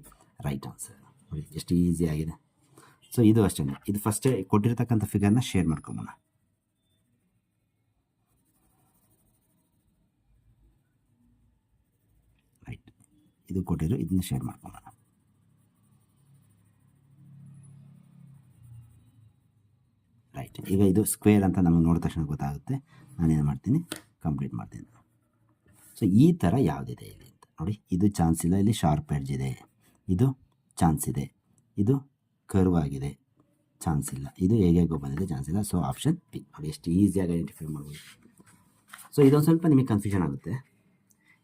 right answer. ನೋಡಿ ಎಷ್ಟು ಈಸಿ ಆಗಿದೆ. ಸೊ ಇದು ಅಷ್ಟೇ, ಇದು ಫಸ್ಟೇ ಕೊಟ್ಟಿರ್ತಕ್ಕಂಥ ಫಿಗರ್ನ ಶೇರ್ ಮಾಡ್ಕೊಂಬೋಣ. ರೈಟ್, ಇದು ಕೊಟ್ಟಿರೋ ಇದನ್ನ ಶೇರ್ ಮಾಡ್ಕೊಂಬೋಣ. ರೈಟ್, ಈಗ ಇದು ಸ್ಕ್ವೇರ್ ಅಂತ ನಮಗೆ ನೋಡಿದ ತಕ್ಷಣ ಗೊತ್ತಾಗುತ್ತೆ. ನಾನೇನು ಮಾಡ್ತೀನಿ, ಕಂಪ್ಲೀಟ್ ಮಾಡ್ತೀನಿ. ಸೊ ಈ ಥರ ಯಾವುದಿದೆ ಇಲ್ಲಿ ಅಂತ ನೋಡಿ. ಇದು ಚಾನ್ಸ್ ಇಲ್ಲ, ಇಲ್ಲಿ ಶಾರ್ಪ್ ಎಡ್ಜ್ ಇದೆ, ಇದು ಚಾನ್ಸ್ ಇದೆ. ಇದು ಕರ್ವ್ ಆಗಿದೆ, ಚಾನ್ಸ್ ಇಲ್ಲ. ಇದು ಹೇಗೋ ಬಂದಿದೆ, ಚಾನ್ಸ್ ಇಲ್ಲ. So option B. ನೋಡಿ ಎಷ್ಟು ಈಸಿಯಾಗಿ ಐಡೆಂಟಿಫೈ ಮಾಡ್ಬೋದು. ಸೊ ಇದೊಂದು ಸ್ವಲ್ಪ ನಿಮಗೆ ಕನ್ಫ್ಯೂಷನ್ ಆಗುತ್ತೆ.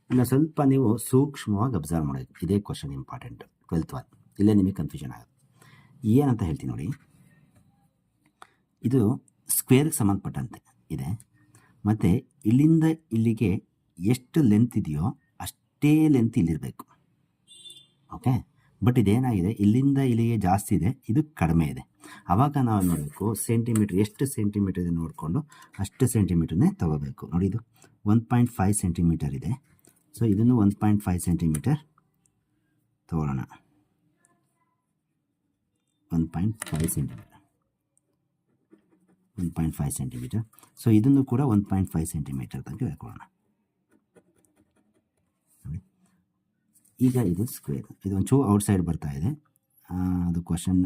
ಇನ್ನು ಸ್ವಲ್ಪ ನೀವು ಸೂಕ್ಷ್ಮವಾಗಿ ಅಬ್ಸರ್ವ್ ಮಾಡಬೇಕು. ಇದೇ ಕ್ವಶನ್ ಇಂಪಾರ್ಟೆಂಟ್ 12th ಒನ್. ಇಲ್ಲೇ ನಿಮಗೆ ಕನ್ಫ್ಯೂಷನ್ ಆಗುತ್ತೆ. ಏನಂತ ಹೇಳ್ತೀನಿ ನೋಡಿ. ಇದು ಸ್ಕ್ವೇರ್ಗೆ ಸಂಬಂಧಪಟ್ಟಂತೆ ಇದೆ, ಮತ್ತು ಇಲ್ಲಿಂದ ಇಲ್ಲಿಗೆ ಎಷ್ಟು ಲೆಂತ್ ಇದೆಯೋ ಅಷ್ಟೇ ಲೆಂತ್ ಇಲ್ಲಿರಬೇಕು. ಓಕೆ, ಬಟ್ ಇದೇನಾಗಿದೆ, ಇಲ್ಲಿಂದ ಇಲ್ಲಿಗೆ ಜಾಸ್ತಿ ಇದೆ, ಇದು ಕಡಿಮೆ ಇದೆ. ಆವಾಗ ನಾವು ನೋಡಬೇಕು ಸೆಂಟಿಮೀಟ್ರ್, ಎಷ್ಟು ಸೆಂಟಿಮೀಟರ್ ಇದೆ ನೋಡಿಕೊಂಡು ಅಷ್ಟು ಸೆಂಟಿಮೀಟರ್ನೇ ತೊಗೋಬೇಕು. ನೋಡಿ, ಇದು 1.5 ಸೆಂಟಿಮೀಟರ್ ಇದೆ. ಸೊ ಇದನ್ನು 1.5 ಸೆಂಟಿಮೀಟರ್ ತೊಗೊಳ್ಳೋಣ. 1.5 ಸೆಂಟಿಮೀಟರ್, 1.5 ಸೆಂಟಿಮೀಟರ್. ಸೊ ಇದನ್ನು ಕೂಡ 1.5 ಸೆಂಟಿಮೀಟರ್ ತನಕ ಹೇಳ್ಕೊಳ್ಳೋಣ. ಈಗ ಇದು ಸ್ಕ್ವೇರ್, ಇದು ಒಂಚೂರು ಔಟ್ಸೈಡ್ ಬರ್ತಾ ಇದೆ. ಅದು ಕ್ವಶನ್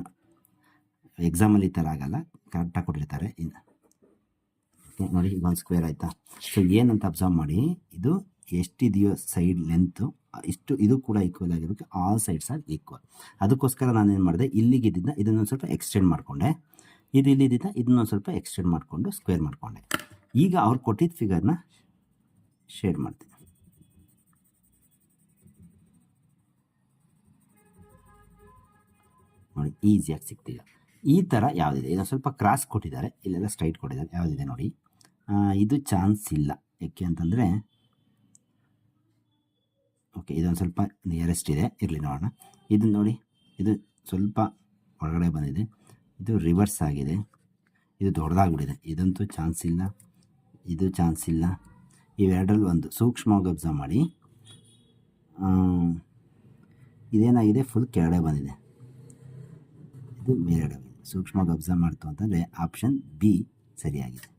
ಎಕ್ಸಾಮಲ್ಲಿ ಈ ಥರ ಆಗಲ್ಲ, ಕರೆಕ್ಟಾಗಿ ಕೊಟ್ಟಿರ್ತಾರೆ. ನೋಡಿ, ಈಗ ಒಂದು ಸ್ಕ್ವೇರ್ ಆಯಿತಾ. ಸೊ ಏನಂತ ಅಬ್ಸರ್ವ್ ಮಾಡಿ, ಇದು ಎಷ್ಟಿದೆಯೋ ಸೈಡ್ ಲೆಂತು ಇಷ್ಟು, ಇದು ಕೂಡ ಈಕ್ವಲ್ ಆಗಿರಬೇಕು. All sides are equal. ಅದಕ್ಕೋಸ್ಕರ ನಾನೇನು ಮಾಡಿದೆ, ಇಲ್ಲಿಗಿದ್ದ ಇದನ್ನೊಂದು ಸ್ವಲ್ಪ ಎಕ್ಸ್ಟೆಂಡ್ ಮಾಡಿಕೊಂಡೆ, ಇದು ಇಲ್ಲಿದ್ದ ಇದನ್ನೊಂದು ಸ್ವಲ್ಪ ಎಕ್ಸ್ಟೆಂಡ್ ಮಾಡಿಕೊಂಡು ಸ್ಕ್ವೇರ್ ಮಾಡಿಕೊಂಡೆ. ಈಗ ಅವ್ರು ಕೊಟ್ಟಿದ್ದ ಫಿಗರ್ನ ಶೇಡ್ ಮಾಡ್ತೀನಿ. ನೋಡಿ, ಈಸಿಯಾಗಿ ಸಿಗ್ತೀಗ. ಈ ಥರ ಯಾವುದಿದೆ, ಇದನ್ನು ಸ್ವಲ್ಪ ಕ್ರಾಸ್ ಕೊಟ್ಟಿದ್ದಾರೆ, ಇಲ್ಲೆಲ್ಲ ಸ್ಟ್ರೈಟ್ ಕೊಟ್ಟಿದ್ದಾರೆ. ಯಾವುದಿದೆ ನೋಡಿ, ಇದು ಚಾನ್ಸ್ ಇಲ್ಲ. ಯಾಕೆ ಅಂತಂದರೆ, ಓಕೆ, ಇದೊಂದು ಸ್ವಲ್ಪ ನಿಯರೆಸ್ಟ್ ಇದೆ, ಇರಲಿ ನೋಡೋಣ. ಇದು ನೋಡಿ, ಇದು ಸ್ವಲ್ಪ ಒಳಗಡೆ ಬಂದಿದೆ, ಇದು ರಿವರ್ಸ್ ಆಗಿದೆ, ಇದು ದೊಡ್ಡದಾಗ್ಬಿಟ್ಟಿದೆ. ಇದಂತೂ ಚಾನ್ಸ್ ಇಲ್ಲ, ಇದು ಚಾನ್ಸ್ ಇಲ್ಲ. ಇವೆರಡರಲ್ಲಿ ಒಂದು ಸೂಕ್ಷ್ಮವಾಗಿ ಅಬ್ಸರ್ವ್ ಮಾಡಿ. ಇದೇನಾಗಿದೆ, ಫುಲ್ ಕೆಳಗಡೆ ಬಂದಿದೆ, ಇದು ಮೇಲ್ಗಡೆ ಬಂದಿದೆ. ಸೂಕ್ಷ್ಮವಾಗಿ ಅಬ್ಸರ್ವ್ ಮಾಡ್ತು ಅಂತಂದರೆ ಆಪ್ಷನ್ ಬಿ ಸರಿಯಾಗಿದೆ.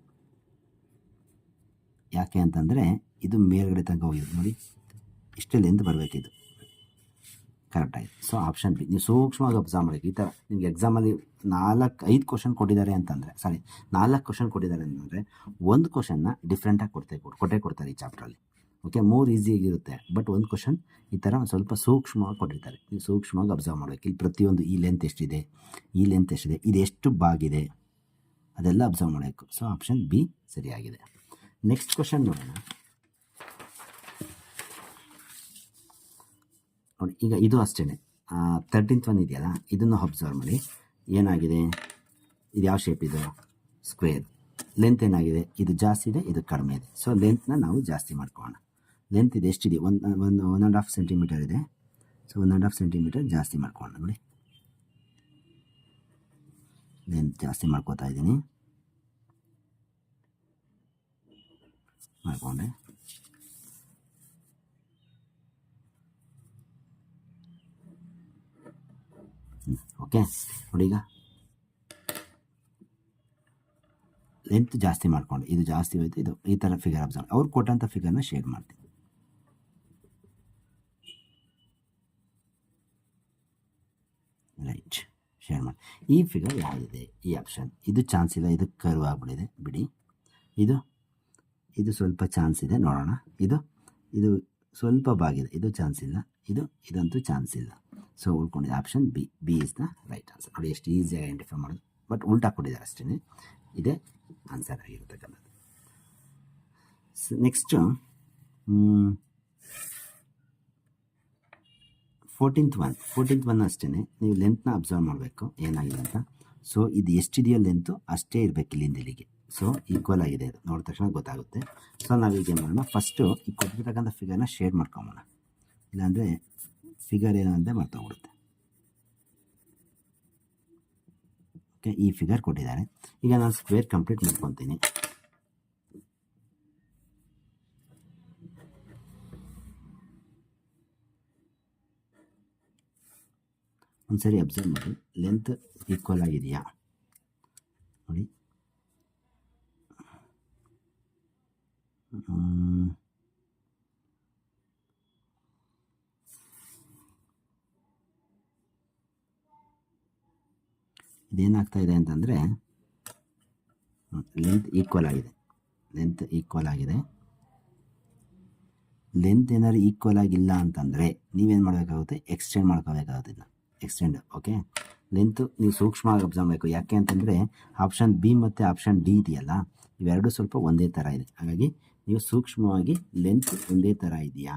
ಯಾಕೆ ಅಂತಂದರೆ ಇದು ಮೇಲ್ಗಡೆ ತನಕ ಹೋಗಿದೆ. ನೋಡಿ, ಇಷ್ಟೇ ಲೆಂತ್ ಬರಬೇಕಿದು, ಕರೆಕ್ಟಾಗಿದೆ. So option B. ನೀವು ಸೂಕ್ಷ್ಮವಾಗಿ ಅಬ್ಸರ್ವ್ ಮಾಡಬೇಕು. ಈ ಥರ ನಿಮಗೆ ಎಕ್ಸಾಮಲ್ಲಿ 4-5 ಕ್ವಶನ್ ಕೊಟ್ಟಿದ್ದಾರೆ ಅಂತಂದರೆ, 4 ಕ್ವಶನ್ ಕೊಟ್ಟಿದ್ದಾರೆ ಅಂತಂದರೆ ಒಂದು ಕ್ವಶನ್ನ ಡಿಫ್ರೆಂಟಾಗಿ ಕೊಡ್ತಾರೆ ಈ ಚಾಪ್ಟ್ರಲ್ಲಿ. ಓಕೆ, 3 ಈಸಿಯಾಗಿರುತ್ತೆ, ಬಟ್ ಒಂದು ಕ್ವಶನ್ ಈ ಥರ ಒಂದು ಸ್ವಲ್ಪ ಸೂಕ್ಷ್ಮವಾಗಿ ಕೊಟ್ಟಿರ್ತಾರೆ. ನೀವು ಸೂಕ್ಷ್ಮವಾಗಿ ಅಬ್ಸರ್ವ್ ಮಾಡಬೇಕು. ಇಲ್ಲಿ ಪ್ರತಿಯೊಂದು ಈ ಲೆಂತ್ ಎಷ್ಟಿದೆ, ಈ ಲೆಂತ್ ಎಷ್ಟಿದೆ, ಇದು ಎಷ್ಟು ಬಾಗಿದೆ, ಅದೆಲ್ಲ ಅಬ್ಸರ್ವ್ ಮಾಡಬೇಕು. ಸೊ ಆಪ್ಷನ್ ಬಿ ಸರಿಯಾಗಿದೆ. ನೆಕ್ಸ್ಟ್ ಕ್ವಶನ್ ನೋಡೋಣ. ನೋಡಿ, ಈಗ ಇದು ಅಷ್ಟೇ 13th ಒನ್ ಇದೆಯಲ್ಲ, ಇದನ್ನು ಅಬ್ಸರ್ವ್ ಮಾಡಿ. ಏನಾಗಿದೆ, ಇದು ಯಾವ ಶೇಪ್ ಇದೆ, ಸ್ಕ್ವೇರ್. ಲೆಂತ್ ಏನಾಗಿದೆ, ಇದು ಜಾಸ್ತಿ ಇದೆ, ಇದು ಕಡಿಮೆ ಇದೆ. ಸೊ ಲೆಂತ್ನ ನಾವು ಜಾಸ್ತಿ ಮಾಡ್ಕೊಳ್ಳೋಣ. ಲೆಂತ್ ಇದು ಎಷ್ಟಿದೆ, 1.5 ಸೆಂಟಿಮೀಟರ್ ಇದೆ. ಸೊ 1.5 ಸೆಂಟಿಮೀಟರ್ ಜಾಸ್ತಿ ಮಾಡ್ಕೊಳ್ಳೋಣ. ನೋಡಿ, ಲೆಂತ್ ಜಾಸ್ತಿ ಮಾಡ್ಕೋತಾ ಇದ್ದೀನಿ, ಮಾಡ್ಕೊಂಡೆ. ಓಕೆ, ನೋಡಿ, ಈಗ ಲೆಂತ್ ಜಾಸ್ತಿ ಮಾಡ್ಕೊಂಡು ಇದು ಜಾಸ್ತಿ ಹೋಯ್ತು, ಇದು ಈ ಥರ ಫಿಗರ್ ಅಬ್ಸರ್ವ್. ಅವ್ರು ಕೊಟ್ಟಂಥ ಫಿಗರ್ನ ಶೇಡ್ ಮಾಡ್ತೀನಿ. ರೈಟ್, ಶೇರ್ ಮಾಡಿ. ಈ ಫಿಗರ್ ಯಾವುದಿದೆ, ಈ ಆಪ್ಷನ್, ಇದು ಚಾನ್ಸ್ ಇಲ್ಲ, ಇದು ಕರ್ವ್ ಆಗಿಬಿಟ್ಟಿದೆ, ಬಿಡಿ. ಇದು ಸ್ವಲ್ಪ ಚಾನ್ಸ್ ಇದೆ, ನೋಡೋಣ. ಇದು ಸ್ವಲ್ಪ ಬಾಗಿದೆ, ಇದು ಚಾನ್ಸ್ ಇಲ್ಲ, ಇದಂತೂ ಚಾನ್ಸ್ ಇಲ್ಲ. ಸೊ ಉಳ್ಕೊಂಡಿದೆ option B. B is the right answer. ನೋಡಿ, ಎಷ್ಟು ಈಸಿಯಾಗಿ ಐಡೆಂಟಿಫೈ ಮಾಡೋದು, ಬಟ್ ಉಲ್ಟಾ ಕೊಟ್ಟಿದ್ದಾರೆ ಅಷ್ಟೇ. ಇದೇ ಆನ್ಸರ್ ಆಗಿರ್ತಕ್ಕಂಥದ್ದು. ನೆಕ್ಸ್ಟು 14th ಒನ್ ಅಷ್ಟೇ. ನೀವು ಲೆಂತ್ನ ಅಬ್ಸರ್ವ್ ಮಾಡಬೇಕು ಏನಾಗಿದೆ ಅಂತ. ಸೊ ಇದು ಎಷ್ಟಿದೆಯೋ ಲೆಂತು ಅಷ್ಟೇ ಇರಬೇಕು ಇಲ್ಲಿಂದ ಇಲ್ಲಿಗೆ. ಸೊ ಈಕ್ವಲ್ ಆಗಿದೆ, ಇದು ನೋಡಿದ ತಕ್ಷಣ ಗೊತ್ತಾಗುತ್ತೆ. ಸೊ ನಾವೀಗ ಏನು ಮಾಡೋಣ, ಫಸ್ಟು ಈ ಕೊಟ್ಟಿರ್ತಕ್ಕಂಥ ಫಿಗರ್ನ ಶೇಡ್ ಮಾಡ್ಕೊಂಬೋಣ, ಇಲ್ಲಾಂದರೆ ಫಿಗರ್ ಏನಂದರೆ ಮರ್ತೋಗ್ಬಿಡುತ್ತೆ. ಓಕೆ, ಈ ಫಿಗರ್ ಕೊಟ್ಟಿದ್ದಾರೆ. ಈಗ ನಾನು ಸ್ಕ್ವೇರ್ ಕಂಪ್ಲೀಟ್ ಮಾಡ್ಕೊತೀನಿ. ಒಂದ್ಸರಿ ಅಬ್ಸರ್ವ್ ಮಾಡಿ, ಲೆಂತ್ ಈಕ್ವಲ್ ಆಗಿದೆಯಾ ನೋಡಿ. ಇದೇನಾಗ್ತಾ ಇದೆ ಅಂತಂದರೆ ಲೆಂತ್ ಈಕ್ವಲ್ ಆಗಿದೆ. ಲೆಂತ್ ಏನಾದ್ರು ಈಕ್ವಲ್ ಆಗಿಲ್ಲ ಅಂತಂದರೆ ನೀವೇನು ಮಾಡಬೇಕಾಗುತ್ತೆ, ಎಕ್ಸ್ಟೆಂಡ್ ಮಾಡ್ಕೋಬೇಕಾಗುತ್ತೆ. ಎಕ್ಸ್ಟೆಂಡ್. ಓಕೆ, ಲೆಂತ್ ನೀವು ಸೂಕ್ಷ್ಮವಾಗಿ ಅಬ್ಸರ್ವ್ ಮಾಡಬೇಕು. ಯಾಕೆ ಅಂತಂದರೆ ಆಪ್ಷನ್ ಬಿ ಮತ್ತು ಆಪ್ಷನ್ ಡಿ ಇದೆಯಲ್ಲ, ಇವೆರಡು ಸ್ವಲ್ಪ ಒಂದೇ ಥರ ಇದೆ. ಹಾಗಾಗಿ ನೀವು ಸೂಕ್ಷ್ಮವಾಗಿ ಲೆಂತ್ ಒಂದೇ ಥರ ಇದೆಯಾ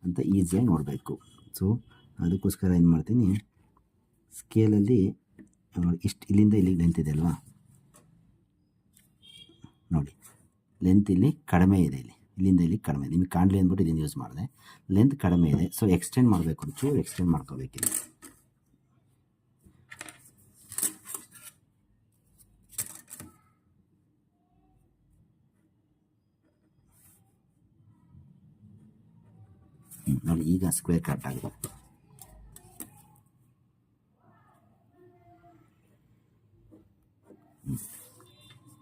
ಅಂತ ಈಸಿಯಾಗಿ ನೋಡಬೇಕು. ಸೊ ಅದಕ್ಕೋಸ್ಕರ ಏನು ಮಾಡ್ತೀನಿ, ಸ್ಕೇಲಲ್ಲಿ ಇಷ್ಟು ಇಲ್ಲಿಂದ ಇಲ್ಲಿಗೆ ಲೆಂತ್ ಇದೆ ಅಲ್ವಾ, ನೋಡಿ ಲೆಂತ್ ಇಲ್ಲಿ ಕಡಿಮೆ ಇದೆ, ಇಲ್ಲಿಂದ ಇಲ್ಲಿ ಕಡಿಮೆ, ನಿಮಗೆ ಕಾಣಲಿ ಅಂದ್ಬಿಟ್ಟು ಇದನ್ನು ಯೂಸ್ ಮಾಡಿದೆ. ಲೆಂತ್ ಕಡಿಮೆ ಇದೆ, ಸೊ ಎಕ್ಸ್ಟೆಂಡ್ ಮಾಡಬೇಕು, ಒಂಚೂರು ಎಕ್ಸ್ಟೆಂಡ್ ಮಾಡ್ಕೋಬೇಕಿದೆ. ನೋಡಿ ಈಗ ಸ್ಕ್ವೇರ್ ಕಟ್ ಆಗಿದೆ.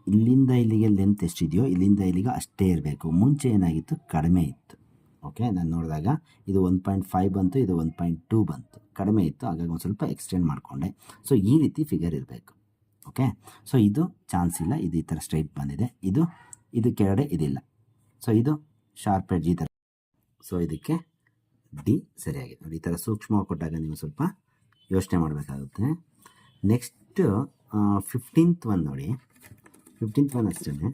ಇಲ್ಲಿಂದ ಇಲ್ಲಿಗೆ ಲೆಂತ್ ಎಷ್ಟಿದೆಯೋ ಇಲ್ಲಿಂದ ಇಲ್ಲಿಗೆ ಅಷ್ಟೇ ಇರಬೇಕು. ಮುಂಚೆ ಏನಾಗಿತ್ತು, ಕಡಿಮೆ ಇತ್ತು. ಓಕೆ, ನಾನು ನೋಡಿದಾಗ ಇದು 1.5 ಬಂತು, ಇದು 1.2 ಬಂತು, ಕಡಿಮೆ ಇತ್ತು. ಹಾಗಾಗಿ ಒಂದು ಸ್ವಲ್ಪ ಎಕ್ಸ್ಟೆಂಡ್ ಮಾಡಿಕೊಂಡೆ. ಸೊ ಈ ರೀತಿ ಫಿಗರ್ ಇರಬೇಕು. ಓಕೆ, ಸೊ ಇದು ಚಾನ್ಸ್ ಇಲ್ಲ, ಇದು ಈ ಥರ ಸ್ಟ್ರೈಟ್ ಬಂದಿದೆ, ಇದು ಕೆಳಗಡೆ ಇದಿಲ್ಲ. ಸೊ ಇದು ಶಾರ್ಪ್ ಎಡ್ಜ್ ಈ ಥರ. ಸೊ ಇದಕ್ಕೆ ಡಿ ಸರಿಯಾಗಿದೆ. ನೋಡಿ ಈ ಥರ ಸೂಕ್ಷ್ಮವಾಗಿ ಕೊಟ್ಟಾಗ ನೀವು ಸ್ವಲ್ಪ ಯೋಚನೆ ಮಾಡಬೇಕಾಗುತ್ತೆ. ನೆಕ್ಸ್ಟ್ 15th ಒನ್ ನೋಡಿ, 15th ಒನ್ ಅಷ್ಟೇ.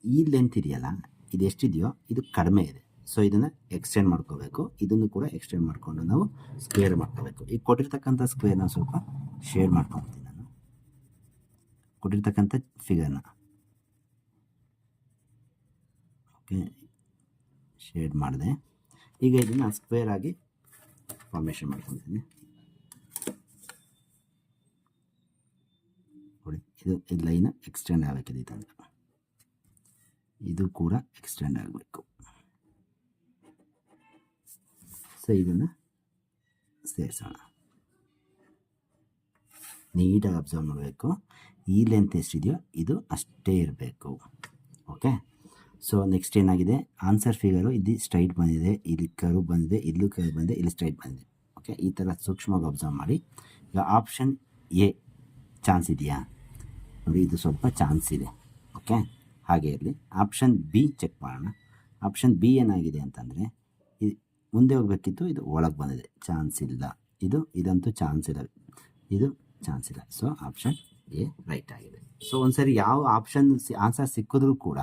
ಈ ಲೆಂತ್ ಇದೆಯಲ್ಲ, ಇದು ಎಷ್ಟಿದೆಯೋ ಇದು ಕಡಿಮೆ ಇದೆ. ಸೊ ಇದನ್ನು ಎಕ್ಸ್ಟೆಂಡ್ ಮಾಡ್ಕೋಬೇಕು. ಇದನ್ನು ಕೂಡ ಎಕ್ಸ್ಟೆಂಡ್ ಮಾಡಿಕೊಂಡು ನಾವು ಸ್ಕ್ವೇರ್ ಮಾಡ್ಕೋಬೇಕು. ಈಗ ಕೊಟ್ಟಿರ್ತಕ್ಕಂಥ ಸ್ಕ್ವೇರ್ನ ಸ್ವಲ್ಪ ಶೇಡ್ ಮಾಡ್ಕೊಳ್ತೀನಿ ನಾನು, ಕೊಟ್ಟಿರ್ತಕ್ಕಂಥ ಫಿಗರ್ನ. ಓಕೆ, ಶೇಡ್ ಮಾಡಿದೆ. ಈಗ ಇದನ್ನು ಸ್ಕ್ವೇರ್ ಆಗಿ ಫಾರ್ಮೇಷನ್ ಮಾಡ್ಕೊಳ್ತೀನಿ. ನೋಡಿ ಇದು ಲೈನ್ ಎಕ್ಸ್ಟೆಂಡ್ ಆಗಬೇಕಿದೆ, ಇದು ಕೂಡ ಎಕ್ಸ್ಟೆಂಡ್ ಆಗಬೇಕು. ಸೊ ಇದನ್ನು ಸೇರಿಸೋಣ. ನೀಟಾಗಿ ಅಬ್ಸರ್ವ್ ಮಾಡಬೇಕು. ಈ ಲೆಂತ್ ಎಷ್ಟಿದೆಯೋ ಇದು ಅಷ್ಟೇ ಇರಬೇಕು. ಓಕೆ, ಸೊ ನೆಕ್ಸ್ಟ್ ಏನಾಗಿದೆ, ಆನ್ಸರ್ ಫಿಗರು ಇದು ಸ್ಟ್ರೈಟ್ ಬಂದಿದೆ, ಇಲ್ಲಿ ಕರು ಬಂದಿದೆ, ಇಲ್ಲೂ ಕರು ಬಂದಿದೆ, ಇಲ್ಲಿ ಸ್ಟ್ರೈಟ್ ಬಂದಿದೆ. ಓಕೆ, ಈ ಥರ ಸೂಕ್ಷ್ಮವಾಗಿ ಅಬ್ಸರ್ವ್ ಮಾಡಿ. ಈಗ ಆಪ್ಷನ್ ಎ ಚಾನ್ಸ್ ಇದೆಯಾ ನೋಡಿ, ಇದು ಸ್ವಲ್ಪ ಚಾನ್ಸ್ ಇದೆ. ಓಕೆ, ಹಾಗೆ ಇರಲಿ. ಆಪ್ಷನ್ ಬಿ ಚೆಕ್ ಮಾಡೋಣ. ಆಪ್ಷನ್ ಬಿ ಏನಾಗಿದೆ ಅಂತಂದರೆ, ಇದು ಮುಂದೆ ಹೋಗಬೇಕಿತ್ತು, ಇದು ಒಳಗೆ ಬಂದಿದೆ, ಚಾನ್ಸ್ ಇಲ್ಲ. ಇದಂತೂ ಚಾನ್ಸ್ ಇಲ್ಲ, ಇದು ಚಾನ್ಸ್ ಇಲ್ಲ. ಸೊ ಆಪ್ಷನ್ ಎ ರೈಟ್ ಆಗಿದೆ. ಸೊ ಒಂದ್ಸರಿ ಯಾವ ಆಪ್ಷನ್ ಆನ್ಸರ್ ಸಿಕ್ಕಿದ್ರೂ ಕೂಡ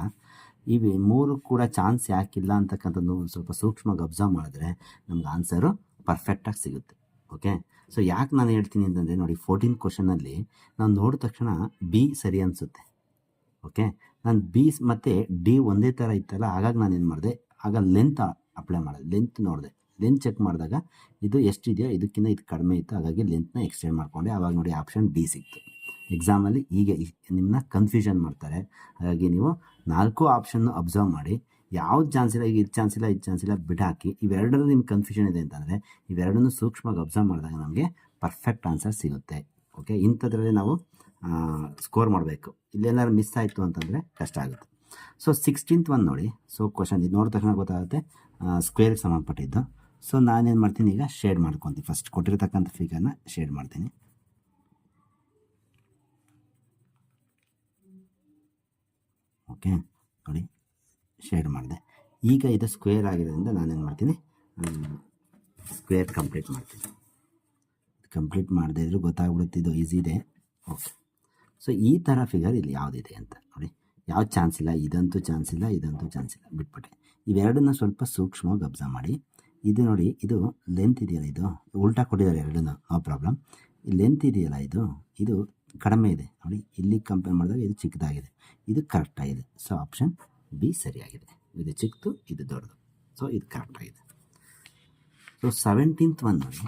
ಇವು ಮೂರು ಕೂಡ ಚಾನ್ಸ್ ಯಾಕಿಲ್ಲ ಅಂತಕ್ಕಂಥದ್ದು ಒಂದು ಸ್ವಲ್ಪ ಸೂಕ್ಷ್ಮವಾಗಿ ಅಬ್ಸರ್ವ್ ಮಾಡಿದ್ರೆ ನಮ್ಗೆ ಆನ್ಸರು ಪರ್ಫೆಕ್ಟಾಗಿ ಸಿಗುತ್ತೆ. ಓಕೆ, ಸೊ ಯಾಕೆ ನಾನು ಹೇಳ್ತೀನಿ ಅಂತಂದರೆ ನೋಡಿ, 14th ಕ್ವಶನಲ್ಲಿ ನಾವು ನೋಡಿದ ತಕ್ಷಣ ಬಿ ಸರಿ ಅನಿಸುತ್ತೆ. ಓಕೆ, ನಾನು ಬಿ ಮತ್ತು ಡಿ ಒಂದೇ ಥರ ಇತ್ತಲ್ಲ, ಹಾಗಾಗಿ ನಾನು ಏನು ಮಾಡಿದೆ, ಆಗ ಲೆಂತ್ ಅಪ್ಲೈ ಮಾಡಿದೆ. ಲೆಂತ್ ನೋಡಿದೆ, ಲೆಂತ್ ಚೆಕ್ ಮಾಡಿದಾಗ ಇದು ಎಷ್ಟಿದೆಯೋ ಇದಕ್ಕಿಂತ ಇದು ಕಡಿಮೆ ಇತ್ತು, ಹಾಗಾಗಿ ಲೆಂತ್ನ ಎಕ್ಸ್ಟೆಂಡ್ ಮಾಡಿಕೊಂಡೆ. ಆವಾಗ ನೋಡಿ ಆಪ್ಷನ್ ಡಿ ಸಿಕ್ತು. ಎಕ್ಸಾಮಲ್ಲಿ ಹೀಗೆ ನಿಮ್ಮನ್ನ ಕನ್ಫ್ಯೂಷನ್ ಮಾಡ್ತಾರೆ. ಹಾಗಾಗಿ ನೀವು 4 ಆಪ್ಷನ್ನು ಅಬ್ಸರ್ವ್ ಮಾಡಿ, ಯಾವ್ದು ಚಾನ್ಸ್ ಇಲ್ಲ, ಈಗ ಇದು ಚಾನ್ಸ್ ಇಲ್ಲ, ಇದು ಚಾನ್ಸ್ ಇಲ್ಲ ಬಿಟ್ಟಾಕಿ. ಇವೆರಡರಲ್ಲಿ ನಿಮ್ಗೆ ಕನ್ಫ್ಯೂಷನ್ ಇದೆ ಅಂತಂದರೆ ಇವೆರಡನ್ನೂ ಸೂಕ್ಷ್ಮವಾಗಿ ಅಬ್ಸರ್ವ್ ಮಾಡಿದಾಗ ನಮಗೆ ಪರ್ಫೆಕ್ಟ್ ಆನ್ಸರ್ ಸಿಗುತ್ತೆ. ಓಕೆ, ಇಂಥದ್ರಲ್ಲಿ ನಾವು ಸ್ಕೋರ್ ಮಾಡಬೇಕು. ಇಲ್ಲೇನಾದ್ರು ಮಿಸ್ ಆಯಿತು ಅಂತಂದರೆ ಕಷ್ಟ ಆಗುತ್ತೆ. ಸೊ 16th ಒನ್ ನೋಡಿ. ಸೊ ಕ್ವಶನ್ ಇದು ನೋಡಿದ ತಕ್ಷಣ ಗೊತ್ತಾಗುತ್ತೆ ಸ್ಕ್ವೇರ್ಗೆ ಸಂಬಂಧಪಟ್ಟಿದ್ದು. ಸೊ ನಾನೇನು ಮಾಡ್ತೀನಿ, ಈಗ ಶೇಡ್ ಮಾಡ್ಕೊತೀನಿ. ಫಸ್ಟ್ ಕೊಟ್ಟಿರ್ತಕ್ಕಂಥ ಫಿಗರ್ನ ಶೇಡ್ ಮಾಡ್ತೀನಿ. ಓಕೆ, ನೋಡಿ ಶೇಡ್ ಮಾಡಿದೆ. ಈಗ ಇದು ಸ್ಕ್ವೇರ್ ಆಗಿರೋದ್ರಿಂದ ನಾನೇನು ಮಾಡ್ತೀನಿ, ಸ್ಕ್ವೇರ್ ಕಂಪ್ಲೀಟ್ ಮಾಡ್ತೀನಿ. ಕಂಪ್ಲೀಟ್ ಮಾಡದೇ ಇದ್ರೂ ಗೊತ್ತಾಗ್ಬಿಡುತ್ತೆ, ಇದು ಈಸಿ ಇದೆ. ಓಕೆ, ಸೊ ಈ ಥರ ಫಿಗರ್ ಇಲ್ಲಿ ಯಾವುದಿದೆ ಅಂತ ನೋಡಿ. ಯಾವ ಚಾನ್ಸ್ ಇಲ್ಲ, ಇದಂತೂ ಚಾನ್ಸ್ ಇಲ್ಲ, ಇದಂತೂ ಚಾನ್ಸ್ ಇಲ್ಲ, ಬಿಟ್ಬಿಟ್ಟೆ. ಇವೆರಡನ್ನ ಸ್ವಲ್ಪ ಸೂಕ್ಷ್ಮವಾಗಿ ಅಬ್ಸರ್ವ್ ಮಾಡಿ. ಇದು ನೋಡಿ, ಇದು ಲೆಂತ್ ಇದೆಯಲ್ಲ, ಇದು ಉಲ್ಟಾ ಕೊಟ್ಟಿದ್ದಾರೆ ಎರಡನ್ನೂ, ನೋ ಪ್ರಾಬ್ಲಮ್. ಈ ಲೆಂತ್ ಇದೆಯಲ್ಲ, ಇದು ಕಡಿಮೆ ಇದೆ ನೋಡಿ, ಇಲ್ಲಿ ಕಂಪೇರ್ ಮಾಡಿದಾಗ ಇದು ಚಿಕ್ಕದಾಗಿದೆ, ಇದು ಕರೆಕ್ಟಾಗಿದೆ. ಸೊ ಆಪ್ಷನ್ ಬಿ ಸರಿಯಾಗಿದೆ. ಇದು ಚಿಕ್ಕದು, ಇದು ದೊಡ್ಡದು, ಸೊ ಇದು ಕರೆಕ್ಟಾಗಿದೆ. ಸೊ 17th ಒನ್ ನೋಡಿ.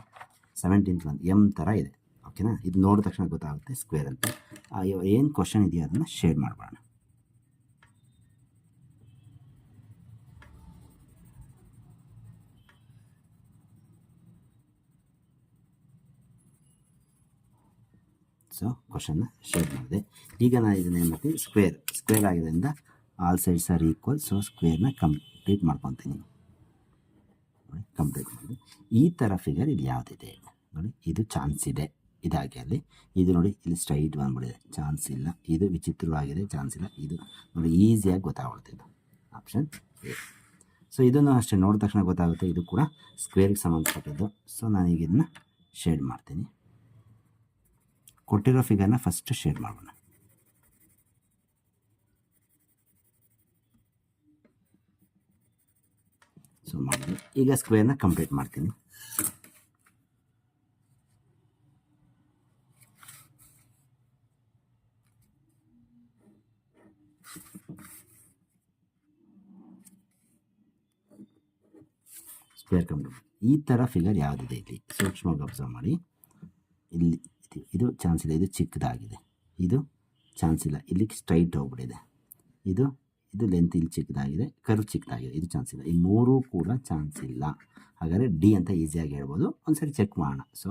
17th ಒನ್ ಎಮ್ ಥರ ಇದೆ. ಓಕೆನಾ, ಇದು ನೋಡಿದ ತಕ್ಷಣ ಗೊತ್ತಾಗುತ್ತೆ ಸ್ಕ್ವೇರ್ ಅಂತ. ಏನು ಕ್ವಶನ್ ಇದೆಯೋ ಅದನ್ನು ಶೇಡ್ ಮಾಡಬೇಡ. ಸೊ ಕ್ವಶನ್ನ ಶೇಡ್ ಮಾಡಿದೆ. ಈಗ ನಾನು ಇದನ್ನ ಏನು ಮಾಡ್ತೀನಿ, ಸ್ಕ್ವೇರ್ ಆಗಿರೋದ್ರಿಂದ all sides are equal. So ಸ್ಕ್ವೇರ್ನ ಕಂಪ್ಲೀಟ್ ಮಾಡ್ಕೊತೀನಿ. ಕಂಪ್ಲೀಟ್ ಮಾಡಿ ಈ ಥರ ಫಿಗರ್ ಇಲ್ಲಿ ಯಾವುದಿದೆ ನೋಡಿ, ಇದು ಚಾನ್ಸ್ ಇದೆ, ಇದಾಗಿ ಅಲ್ಲಿ ಇದು ನೋಡಿ, ಇಲ್ಲಿ ಸ್ಟ್ರೈಟ್ ಬಂದ್ಬಿಡಿದೆ, ಚಾನ್ಸ್ ಇಲ್ಲ. ಇದು ವಿಚಿತ್ರವಾಗಿದೆ, ಚಾನ್ಸ್ ಇಲ್ಲ. ಇದು ನೋಡಿ ಈಸಿಯಾಗಿ ಗೊತ್ತಾಗ್ಬಿಡ್ತಿದ್ದು ಆಪ್ಷನ್ ಎ. ಸೊ ಇದನ್ನು ಅಷ್ಟೇ ನೋಡಿದ ತಕ್ಷಣ ಗೊತ್ತಾಗುತ್ತೆ ಇದು ಕೂಡ ಸ್ಕ್ವೇರ್ಗೆ ಸಂಬಂಧಪಟ್ಟಿದ್ದು. ಸೊ ನಾನೀಗ ಇದನ್ನು ಶೇಡ್ ಮಾಡ್ತೀನಿ. ಕೊಟ್ಟಿರೋ ಫಿಗರ್ನ ಫಸ್ಟ್ ಶೇಡ್ ಮಾಡೋಣ. ಸೊ ಮಾಡಿದೆ. ಈಗ ಸ್ಕ್ವೇರ್ನ ಕಂಪ್ಲೀಟ್ ಮಾಡ್ತೀನಿ. Square complete. ಈ ಥರ ಫಿಗರ್ ಯಾವುದಿದೆ ಇಲ್ಲಿ ಸೂಕ್ಷ್ಮವಾಗಿ ಅಬ್ಸರ್ವ್ ಮಾಡಿ. ಇಲ್ಲಿ ಇದು ಚಾನ್ಸ್ ಇಲ್ಲ, ಇದು ಚಿಕ್ಕದಾಗಿದೆ, ಇದು ಚಾನ್ಸ್ ಇಲ್ಲ, ಇಲ್ಲಿ ಸ್ಟ್ರೈಟ್ ಹೋಗ್ಬಿಟ್ಟಿದೆ, ಇದು ಲೆಂತ್ ಇಲ್ಲಿ ಚಿಕ್ಕದಾಗಿದೆ, ಕರ್ವ್ ಚಿಕ್ಕದಾಗಿದೆ, ಇದು ಚಾನ್ಸ್ ಇಲ್ಲ. ಈ ಮೂರೂ ಕೂಡ ಚಾನ್ಸ್ ಇಲ್ಲ. ಹಾಗಾದರೆ ಡಿ ಅಂತ ಈಸಿಯಾಗಿ ಹೇಳ್ಬೋದು. ಒಂದ್ಸರಿ ಚೆಕ್ ಮಾಡೋಣ. ಸೊ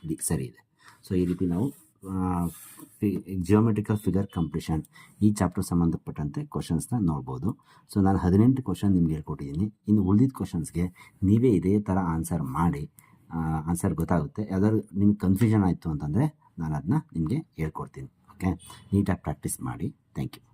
ಡಿ ಸರಿ ಇದೆ. ಸೊ ಈ ರೀತಿ ನಾವು ಜಿಯೋಮೆಟ್ರಿಕಲ್ ಫಿಗರ್ ಕಂಪ್ಲೀಷನ್ ಈ ಚಾಪ್ಟರ್ ಸಂಬಂಧಪಟ್ಟಂತೆ ಕ್ವಶನ್ಸ್ನ ನೋಡ್ಬೋದು. ಸೊ ನಾನು 18 ಕ್ವಶನ್ ನಿಮ್ಗೆ ಹೇಳ್ಕೊಟ್ಟಿದ್ದೀನಿ. ಇನ್ನು ಉಳಿದಿದ್ದ ಕ್ವಶನ್ಸ್ಗೆ ನೀವೇ ಇದೇ ಥರ ಆನ್ಸರ್ ಮಾಡಿ. ಆನ್ಸರ್ ಗೊತ್ತಾಗುತ್ತೆ. ಯಾವ್ದಾದ್ರು ನಿಮ್ಗೆ ಕನ್ಫ್ಯೂಷನ್ ಆಯಿತು ಅಂತಂದರೆ ನಾನು ಅದನ್ನ ನಿಮಗೆ ಹೇಳ್ಕೊಡ್ತೀನಿ. ಓಕೆ, ನೀಟಾಗಿ ಪ್ರಾಕ್ಟೀಸ್ ಮಾಡಿ. Thank you.